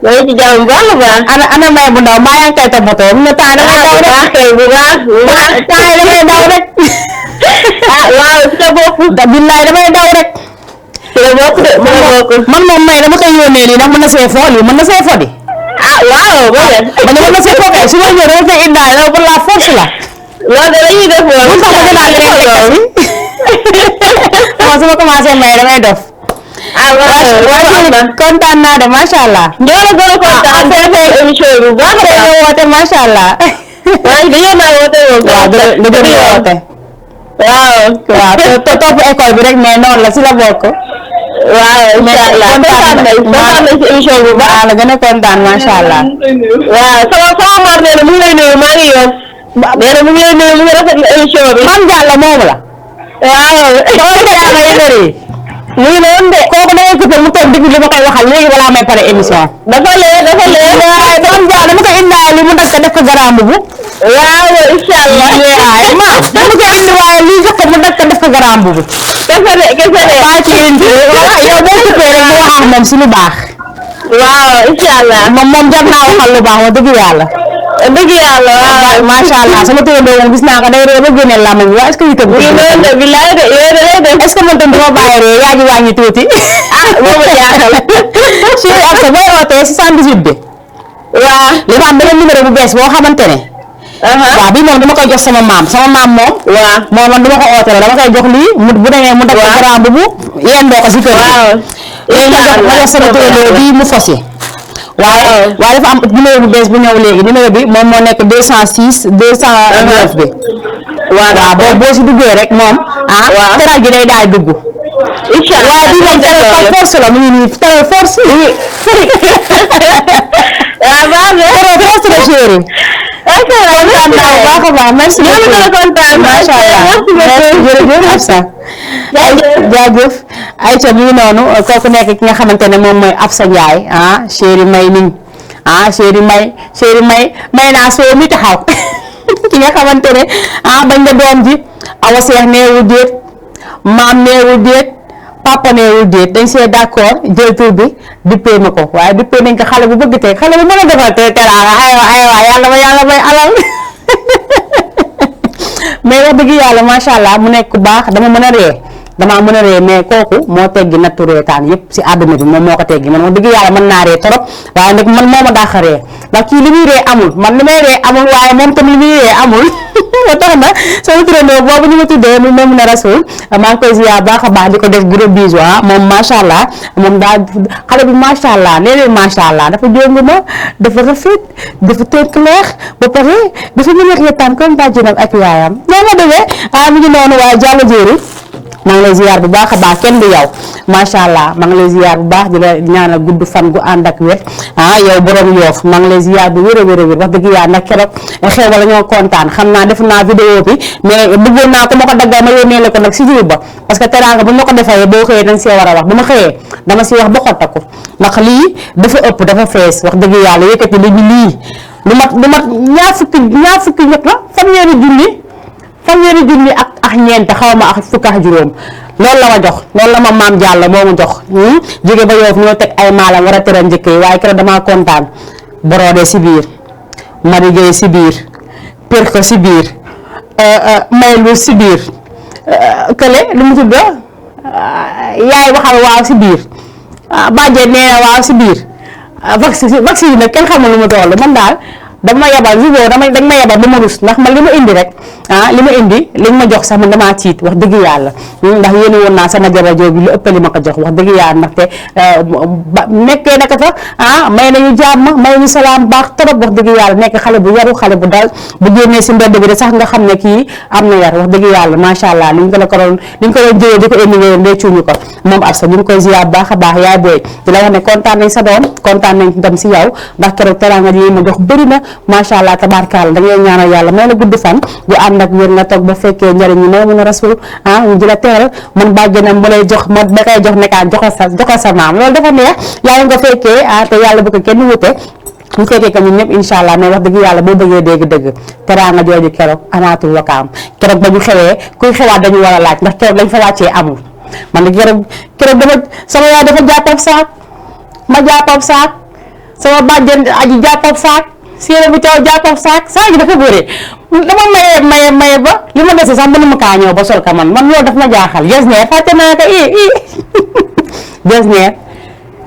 maa ngi ci jàmm bu baax a baax. ana may bu ndaw maa yaa ngi koy toppatoo mu ne temps damay daw rek bu baax temps yi damay daw rek waaw ci la bokk. billaay damay daw rek ci la bokk de ci la bokk. man moom may dama koy yónnee lii ndax mën na see fo lii mën na see fo di waaw ba leen. ba mën na see fo kay su ma ñëw dama koy indaale loolu pour la force la loolu de la ñuy def loolu. bu tax ma daal di leen lekkal si moom su ma commencé may damay dof waaw kontaan naa de macha allah. ñoo la gën a kontaan defee émission bi bu baax a baax. dañoo woote macha allah. waaw dañoo naa woote moom. waaw dañoo woote. waaw te topp école bi rek mais noonu la si la bokk. waaw incha allah kontaan nañ si émission bi bu baax. waaw la gën a kontaan macha allah. waaw sama maam nee na mu ngi lay nuyu maa ngi yow. nee na mu ngi lay nuyu mu ngi rafetlu émission bi. man Diallo moomu la. waaw. mu ngi noonu de kooku da ngay coupé mu toog digg li ma koy waxal léegi balaa may pare émission. dafa leer waaye man Diallo dama koy indaale li mu def ko def ko garambu bu. waaw incha allah. waaye ma dama koy indi waaye lii jox ko mu def ko def ko garambu bu. kese de. waaye ci yéen yow boo coupé rek mu wax ak moom si lu baax. waaw incha allah. moom jar naa waxal lu baax wax dëgg yàlla. dëgg yàlla waaw. macha allah sama turandoo moom gis naa ko day ree ba génneel làmmiñ bi waaye est-ce que itam. bilaay de yooyu da lay def. est-ce que man tam dama bàyyi ree yaa ngi wàññi tuuti. boobu jaaxal. Chérie Absa booy ootee 78 bi. waaw. li ma am beneen numéro bu bees boo xamante ne. waaw bii moom dama koy jox sama maam moom. waaw moom man dama ko ootee dama koy jox lii bu demee mu def ko grand bu yendoo ko si kër gi. waaw. ma jox sama turandoo bii mu fos yi. waaye dafa am numéro bu bees bu ñëw léegi numéro bi moom moo nekk 206 209 bi. waaw boo si duggee rek moom. teral gi day daal dugg. incha allah waaye bii moom teral force la mu ngi nii teral force. waaw baax na. teral force la chérie. kontaan naa bu baax a baax merci beaucoup macha allah jërëjëf Absa. jaajëf Aïcha mi ngi noonu kooku nekk ki nga xamante ne moom mooy Absa Ndiaye chéri may niñ chéri may naa soo mi taxaw ki nga xamante ne bañ nga doom ji awa seex neewul déet maam neewul déet papa neewul déet dañ see d'accord jël tur bi duppee ma ko waaye duppee nañ ko xale bu bëgg tey xale bu mën a defal te teraanga aywa yàlla may alal mais wax dëgg yàlla macha allah mu nekk ku baax damaa mën a ree mais kooku moo teggi nattu reetaan yëpp si àdduna bi moom moo ko teggi man wax dëgg yàlla mën naa ree trop waaye nag man moo ma daax a ree ndax kii li muy ree amul man li may ree amul waaye moom tam li muy ree amul moo tax na sama turandoo boobu ñu ma tuddee mu Maimouna Rasoul maa ngi koy ziar baax a baax di ko def gros bisou moom macha allah moom daal xale bi macha allah léeg-léeg macha allah dafa jóngu ma dafa rafet dafa tënk leex ba pare dafa mën a reetaan comme bàjjenam ak yaayam noonu la demee mi ngi noonu waaye Diallo Diéry maa ngi lay ziar bu baax a baax kenn du yow macha allah maa ngi lay ziar bu baax di la ñaanal gudd fan gu ànd ak wér yow borom yoof maa ngi lay ziar bu wér a wér wax dëgg yàlla nag keroog xew wala ñoo kontaan xam naa def naa vidéo bi mais bëggoon naa ko ma ko daggal ma yónnee la ko nag si jour ba parce que teraanga bu ma ko defee boo xëyee dañ see war a wax bu ma xëyee dama si wax ba xottaku ndax lii dafa ëpp dafa fees wax dëgg yàlla yëkkati li ñu lii lu mat ñaar fukki ñett la fanweeri junni ak ñeent xaw ma ak fukk ak juróom loolu la ma jox loolu la ma maam Diallo moo ma jox jóge ba Yoof ñoo teg ay maalam war a tëral njëkk yi waaye keroog damaa kontaan borode si biir marigéey si biir pirko si biir maylu si biir kële lu mu tudd yaay waxal waaw si biir bàjjen nee na waaw si biir vaccine nag kenn xamul lu mu toll man daal dama yabal si boobu dañ ma yabal ba ma rus ndax man li ma indi rek li ma indi liñ ma jox sax man damaa tiit wax dëgg yàlla ndax yéene woon naa sama jabar jooju lu ëpp li ma ko jox wax dëgg yàlla ndaxte nekkee naka fa may nañu jàmm may nañu salaam baax trop wax dëgg yàlla nekk xale bu yaru xale bu dal bu génnee si mbedd bi de sax nga xam ne kii am na yar wax dëgg yàlla macha allah liñ ko doon jëlee di ko indi ngeen dee cuuñu ko moom Absa ñu ngi koy ziar baax a baax yaay booy di la wax ne kontaan nañ sa doom kontaan nañ tam si yow ndax keroog teraanga yi ma jox bëri na macha allah tabaarkalla da ngay ñaanal yàlla may la gudd fan bu ànd ak wér nga toog ba fekkee njëriñ ñi Maimouna Rasoul ñu di la teeral man bàjjenam mu lay jox ma da koy jox nekkaat joxal sa maam loolu dafa neex yaa ngi ko fekkee te yàlla bu ko kenn wute ñu fekkee ko ñun ñëpp incha allah mais wax dëgg yàlla boo bëggee dégg-dëgg teraanga jooju keroog amaatul wakaam keroog ba ñu xewee kuy xewaat dañu war a laaj ndax keroog lañ fa wàccee amul man keroog dama sama yaay dafa jàppab saak ma jàppab saak sama bàjjen aji jàppab saak séeréer bu caw jàppab saak saa ji dafa bëre dama maye ba li ma dese sax mënuma kaa ñëw ba sol ka man loolu daf ma jaaxal jesneer fàtte naa ko jesneer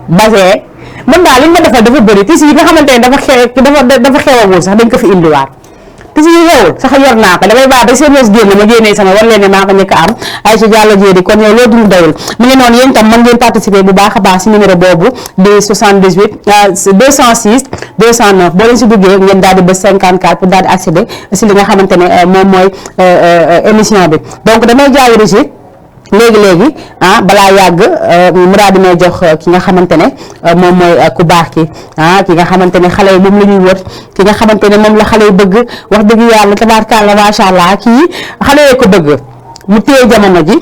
basé man daal li ma defal dafa bëri tissu yi nga xamante ne dafa xewagul sax dañ ko fi indiwaat tissu yi xewul sax yor naa ko damay baax ba seen yos génn ma génnee sama war leen ne maa ko njëkk a am ay si jàllo jéedi kon yow loolu duñu doyul mu ngi noonu yéen tam mën ngeen participer bu baax a baax si numéro boobu di 78 206 209 boo leen si duggee ngeen daal di ba 54 pour daal di accéder si li nga xamante ne moom mooy émission bi donc damay jaay Régis léegi balaa yàgg mu daal di may jox ki nga xamante ne moom mooy ku baax ki ki nga xamante ne xale yi moom la ñuy wër ki nga xamante ne moom la xale yi bëgg wax dëgg yàlla tabaarkalla macha allah kii xale yi ko bëgg mu téye jamono ji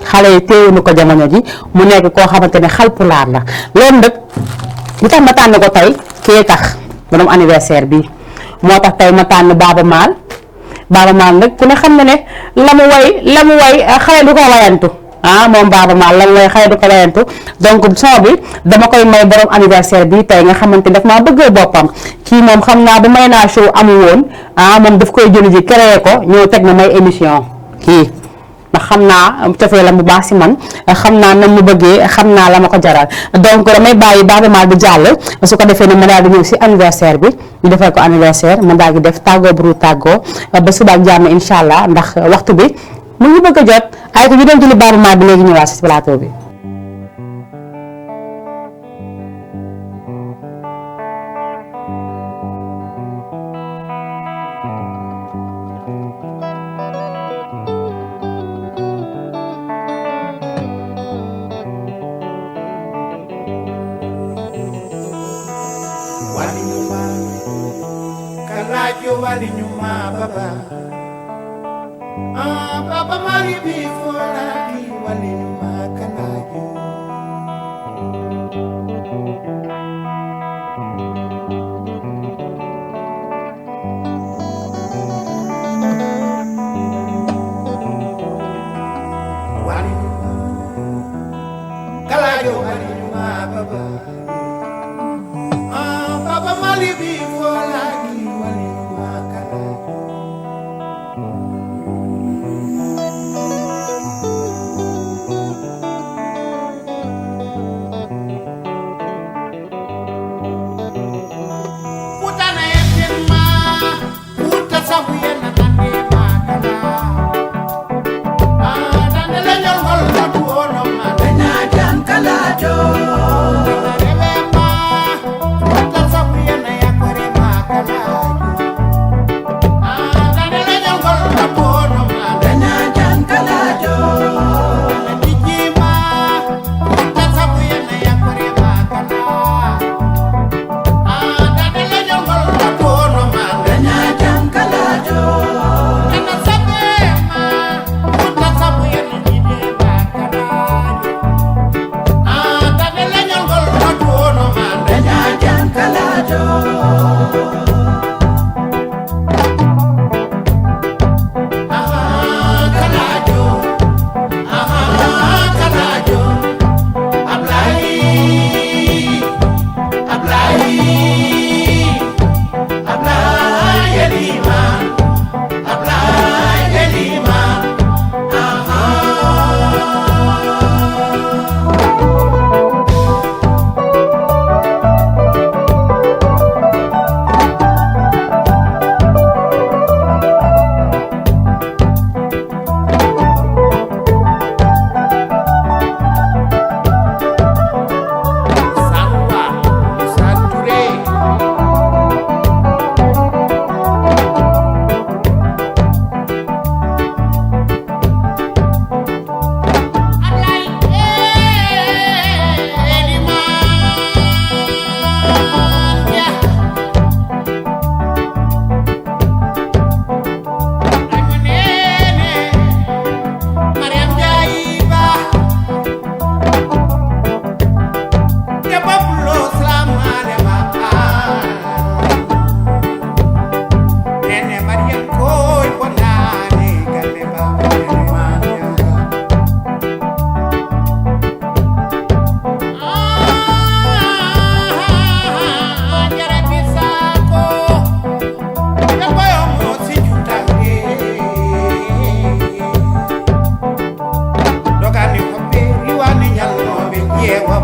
xale yi téyewuñu ko jamono ji mu nekk koo xamante ne xalpulaar la loolu nag li tax ma tànn ko tey kii tax borom anniversaire bi moo tax tey ma tànn Baaba Maal nag ku ne xam na ne la mu way xale du ko wayantu moom Baaba Maal la mu way xale du ko wayantu donc son bi dama koy may borom anniversaire bi tey nga xamante ne daf maa bëgg boppam kii moom xam naa bu may naa show amul woon moom daf koy jëli ji créé ko ñëw teg na may émission kii ndax xam naa cofee la bu baax si man xam naa nan mu bëggee xam naa la ma ko jaral donc damay bàyyi Baaba Maal bi jàll su ko defee ne ma daal di ñëw si anniversaire bi ñu defal ko anniversaire ma daal di def tàggoo buru tàggoo ba suba ak jàmm incha allah ndax waxtu bi mu ngi bëgg a jot ay ko ñu dem jëli Baaba Maal bi léegi ñëwaat si plateau bi. Baaba Maal bi foolaaɗi walinuma kalaaju walinuma kalaajo walinuma baba Baaba Maal bi foolaaɗi walinuma kalaaju Kalajo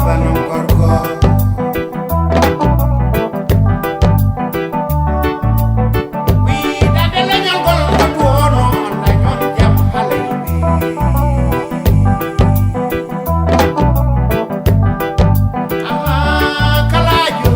banum gorgo wi dade la ñol gol ko wono na ñon jam xale yi kalaju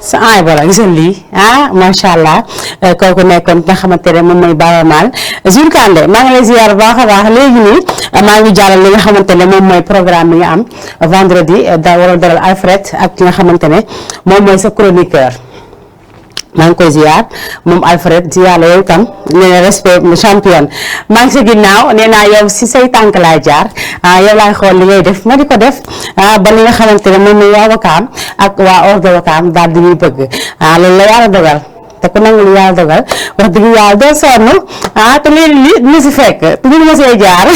sa ay voilà gis nga lii macha allah kooku nekkoon nga xamante ne moom mooy Baaba Maal Jules Kandé maa ngi lay ziar bu baax a baax léegi nii maa ngi jàllal li nga xamante ne moom mooy programme bi nga am vendredi da war a dalal Alfred ak ki nga xamante ne moom mooy sa chroniqueur. maa ngi koy ziar moom Alfred ziar la yow tam nee na respect champion maa ngi sa ginnaaw nee naa yow si say tànk laay jaar yow laay xool li ngay def ma di ko def ba li nga xamante ne moom mooy waa Wakaam ak waa hors de Wakaam daal di ñuy bëgg loolu la yàlla dogal te ku nangu lu yàlla dogal wax dëgg yàlla doo sonn te léegi li dina si fekk te dina ma see jaar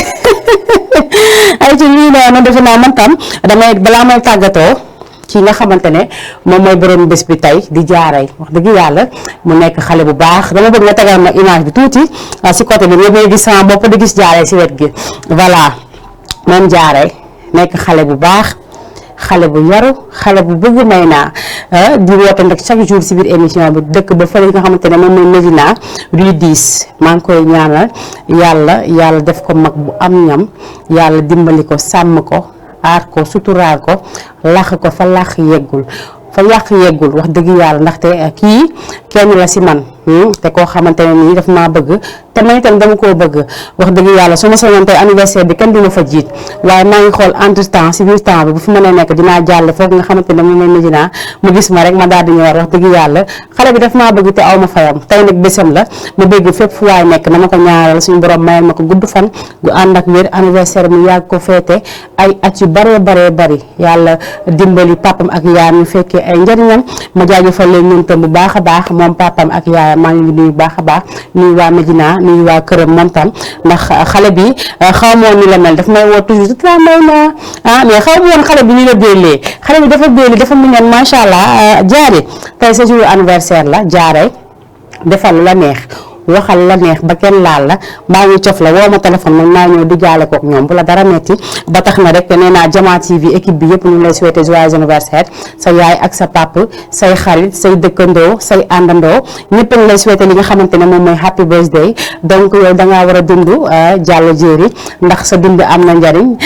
ay ci lii noonu defe naa man tam damay balaa may tàggatoo ki nga xamante ne moom mooy borom bés bi tey di jaaray wax dëgg yàlla mu nekk xale bu baax dama bëgg nga tegal ma image bi tuuti si côté bi nga may gis sama bopp di gis jaaray si wet gi voilà moom jaaray nekk xale bu baax xale bu yaru xale bu bëgg may naa di woote nag chaque jour si biir émission bi dëkk ba fële nga xamante ne moom mooy Médina rue 10 maa ngi koy ñaanal yàlla def ko mag bu am ñam yàlla dimbali ko sàmm ko aar ko suturaal ko làq ko fa làq yeggul wax dëgg yàlla ndaxte kii kenn la si man te koo xamante ne nii daf maa bëgg te man itam dama koo bëgg wax dëgg yàlla su ma soñoon tey anniversaire bi kenn du ma fa jiit waaye maa ngi xool entre temps si biir temps bi bu fi mënee nekk dinaa jàll foofu nga xamante ne moom mooy Médina mu gis ma rek ma daal di ñëwaat wax dëgg yàlla xale bi daf maa bëgg te aw ma fayam tey nag bésam la ma bëgg fépp fu waay nekk na ma ko ñaaral suñu borom mayal ma ko gudd fan gu ànd ak wér anniversaire mu yàgg ko féete ay at yu baree bari yàlla dimbali papam ak yaayam ñu fekkee ay njëriñam ma jaajëfal leen ñun tam bu baax a baax moom papam ak yaayam maa ngi nuyu bu baax a baax nuyu waa Médina nuyu waa këram moom tam ndax xale bi xaw ma woon ni la mel daf may woo toujours may na mais xaw ma woon xale bi ni la béelee xale bi dafa béeli dafa mu ñoon macha allah jaare tey sa jour anniversaire la jaare defal la neex waxal la neex ba kenn laal la maa ngi cof la woo ma téléphone man maa ñëw di jaale kook ñoom bu la dara metti ba tax na rek nee naa Jama TV équipe bi yëpp ñu ngi lay souhaiter joyeux anniversaire sa yaay ak sa papa say xarit say dëkkandoo say àndandoo ñëpp a ngi lay souhaiter li nga xamante ne moom mooy happy birthday donc yow dangaa war a dund jàll jéeri ndax sa dund am na njariñ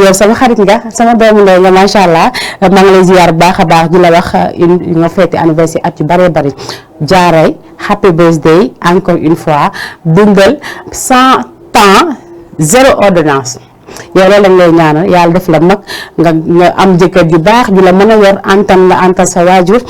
yow sama xarit nga sama doomu ndey nga macha allah maa ngi lay ziar bu baax a baax di la wax nga fêter anniversaire at yu bëree bëri jaaray happy birthday encore une fois dundal 100 ans 0 ordonnance yow loolu lañ lay ñaanal yàlla def la mag nga am jëkkër ju baax ju la mën a yor antan la antal sa waajur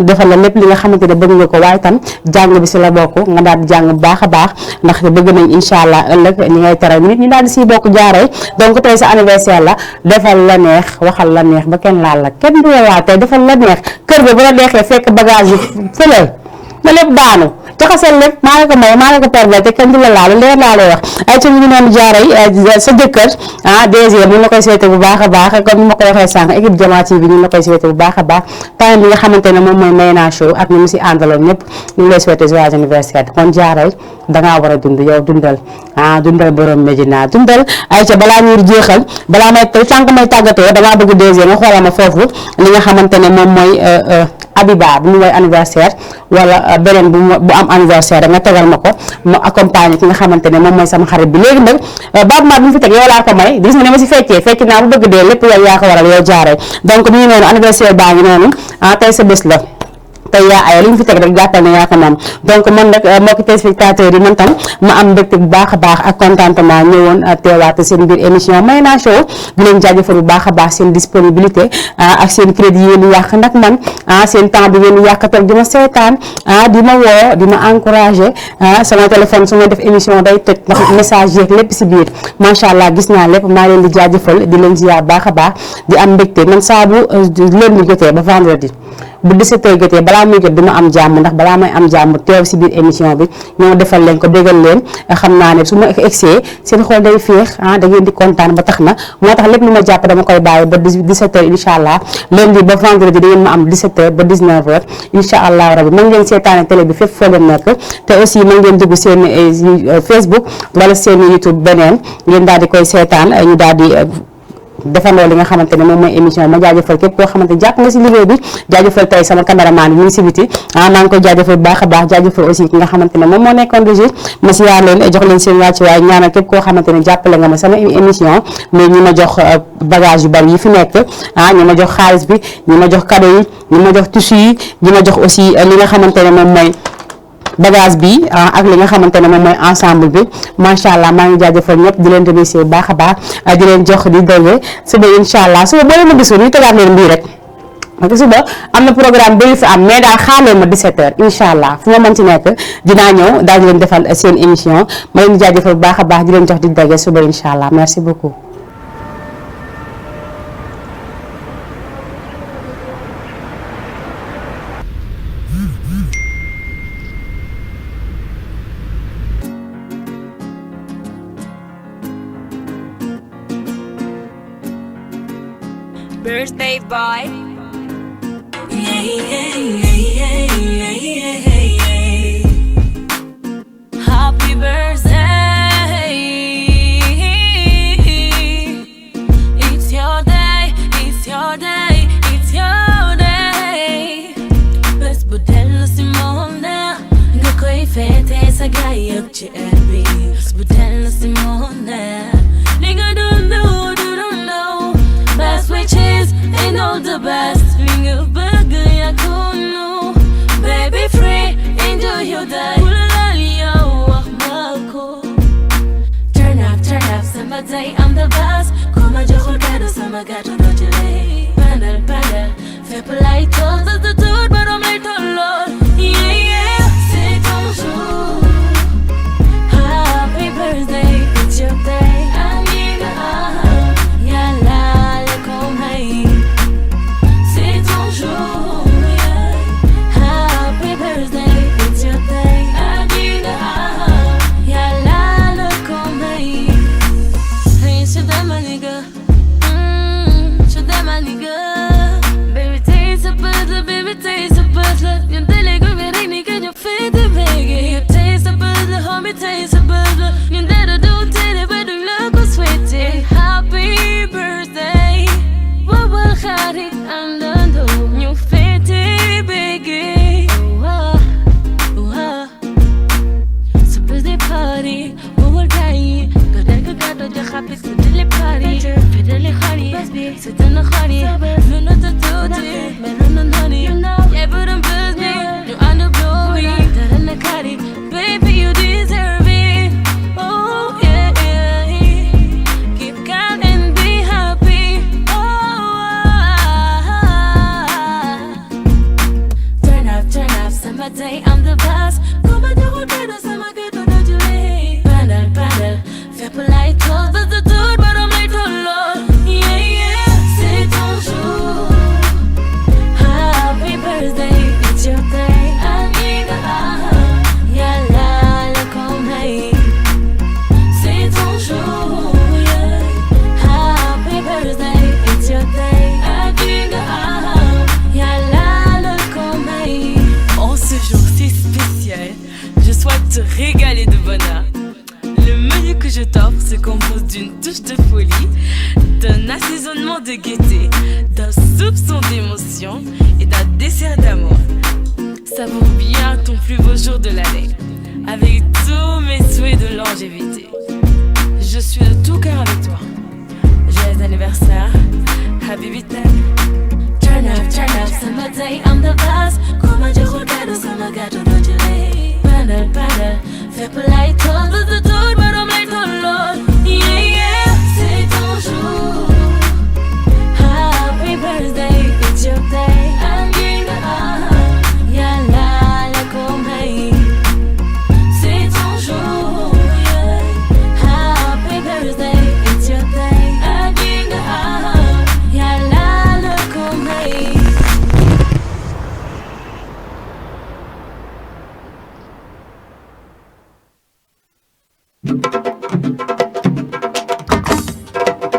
defal la lépp li nga xamante ne bëgg nga ko waaye tam jàng bi si la bokk nga daal di jàng bu baax a baax ndax bëgg nañ incha allah ëllëg ñi ngay teral nit ñi daal di siy bokk jaaree donc tey sa anniversaire la defal la neex waxal la neex ba kenn laal la kenn du la laal tey defal la neex kër ga bu la neexee fekk bagage yi fëlal na lépp daanu jaxasal lépp maa ngi ko may maa ngi ko permettre kenn du la laal leer laa lay wax ay ci ñu noonu jaaray sa jëkkër DG mun na koy souhaité bu baax a baax comme ni ma ko waxee sànq équipe Jama TV bi ñu la koy souhaité bu baax a baax temps bi nga xamante ne moom mooy Mayna Show ak ñu mu si àndaloon ñëpp ñu ngi lay souhaité joyeux anniversaire kon jaaray dangaa war a dund yow dundal dundal borom Médina dundal ay ca balaa ñuy jeexal balaa may sànq may tàggatoo damaa bëgg DG nga xoolal ma foofu li nga xamante ne moom mooy Abiba bu ñu woy anniversaire wala beneen bu am anniversaire nga tegal ma ko ma accompagner ki nga xamante ne moom mooy sama xarit bi léegi nag Baaba Maal bi mu fi teg yow laa ko may gis nga ne ma si feccee fecc naa bu bëgg dee lépp yow yaa ko waral yow jaaree donc mi ngi noonu anniversaire baa ngi noonu tey sa bés la tey yaa ay li ñu fi teg rek jàppal ne yaa ko moom donc man nag mbokki téléspectateurs yi man tam ma am mbégte bu baax a baax ak contentement ñëwoon teewaat seen biir émission Mayna Show di leen jaajëfal bu baax a baax seen disponibilité ak seen crédit yi ngeen di yàq nag man seen temps bi ngeen di yàq toog di ma seetaan di ma woo di ma encouragé sama téléphone su ma def émission day toj ndax message yeeg lépp si biir macha allah gis naa lépp maa leen di jaajëfal di leen ziar baax a baax di am mbégte man saa bu lundi jotee ba vendredi bu 17h jotee balaa muy jot duma am jàmm ndax balaa may am jàmm teew si biir émission bi ñoo defal leen ko bégal leen xam naa ne su ma egsee seen xol day féex da ngeen di kontaan ba tax na moo tax lépp lu ma jàpp dama koy bàyyi ba 17h incha allah lundi ba vendredi da ngeen ma am 17h ba 19h incha allah rabi mën ngeen seetaane télé bi fépp foo leen nekk te aussi mën ngeen dugg seen Facebook wala seen YouTube beneen ngeen daal di koy seetaan ñu daal di defandoo li nga xamante ne moom mooy émission ma jaajëfal képp koo xamante jàpp nga si liggéey bi jaajëfal tey sama caméraman bi mu ngi si biti maa ngi koy jaajëfal bu baax a baax jaajëfal aussi ki nga xamante ne moom moo nekkoon régie ma si yaa leen jox leen seen wàcc waaye ñaanal képp koo xamante ne jàppale nga ma sama émission mais ñi ma jox bagage yu bari yi fi nekk ñi ma jox xaalis bi ñi ma jox cadeau yi ñi ma jox tissu yi ñi ma jox aussi li nga xamante ne moom mooy bagage bi ak li nga xamante ne moom mooy ensemble bi macha allah maa ngi jaajëfal ñëpp di leen remercier bu baax a baax di leen jox di dégg suba incha allah suba boo leen ma gisul ñu tegaat leen bii rek parce que suba am na programme ba fi am mais daal xaar leen ma 17h incha allah fu ma mën ci nekk dinaa ñëw daal di leen defal seen émission ma leen di jaajëfal bu baax a baax di leen jox di dégg suba incha allah merci beaucoup. Birthday boy. Happy birthday. It's your day, it's your day, it's your day. Bés bu dellu si moom na nga koy fêter sa gaay yëpp ci heure bi. Bés bu dellu si moom na li nga dund switches and all the best. Linger burger ya kono. Baby free, enjoy your day. Ulali ya wahmako. Turn up, summer day, I'm the boss. Kuma jokul kado sama gato dojele. Paddle, fais polite, toast the dude, but I'm late on Lord. Yeah, c'est ton jour. Happy birthday, it's your day. Amiga, yalla, le komai. C'est ton jour, yeah. Happy birthday, it's your day. Amiga, yalla, le komai. Hey, je t'aime, ma nigga. Je t'aime, ma nigga. Baby, taste a buzzer, baby, taste a buzzer. Yung deligo, very nigga, yung fit the biggie. You taste a buzzer, homie, taste a buzzer. Yung dada do titty, but you look so sweetie. Happy birthday. Wawal kharik ang lando. Yung fit the biggie. So birthday party. Wawal gayi. Gado ja happy, so dili party. Fideli khari. C'est un khari. No no to tutti. Melon honey. Yeah, but I'm busy. You under glory. Darana kari. Baby, you deserve it. Oh yeah, yeah. Keep calm and be happy. Turn up, summer day, I'm the boss. Come on, don't get us, I'm a good one, do you paddle, fais polite, toast the dude, but I'm late on Lord. Yeah, c'est ton jour. Happy birthday, it's your day. Amiga, yalla, le komai. C'est ton jour, yeah. Happy birthday, it's your day. Amiga, yalla, le komai. En ce jour si spécial, je souhaite te régaler de bonheur. Le menu que je t'offre se compose d'une touche de folie, d'un assaisonnement de gaieté, d'un soupçon d'émotion et d'un dessert d'amour. Savoure bien ton plus beau jour de l'année, avec tous mes souhaits de longévité. Je suis de tout cœur avec toi. Joyeux anniversaire, Habibi Time. Turn up, summer day, I'm the boss. Kuma jokul kado sama gato dojele. Paddle, fais polite.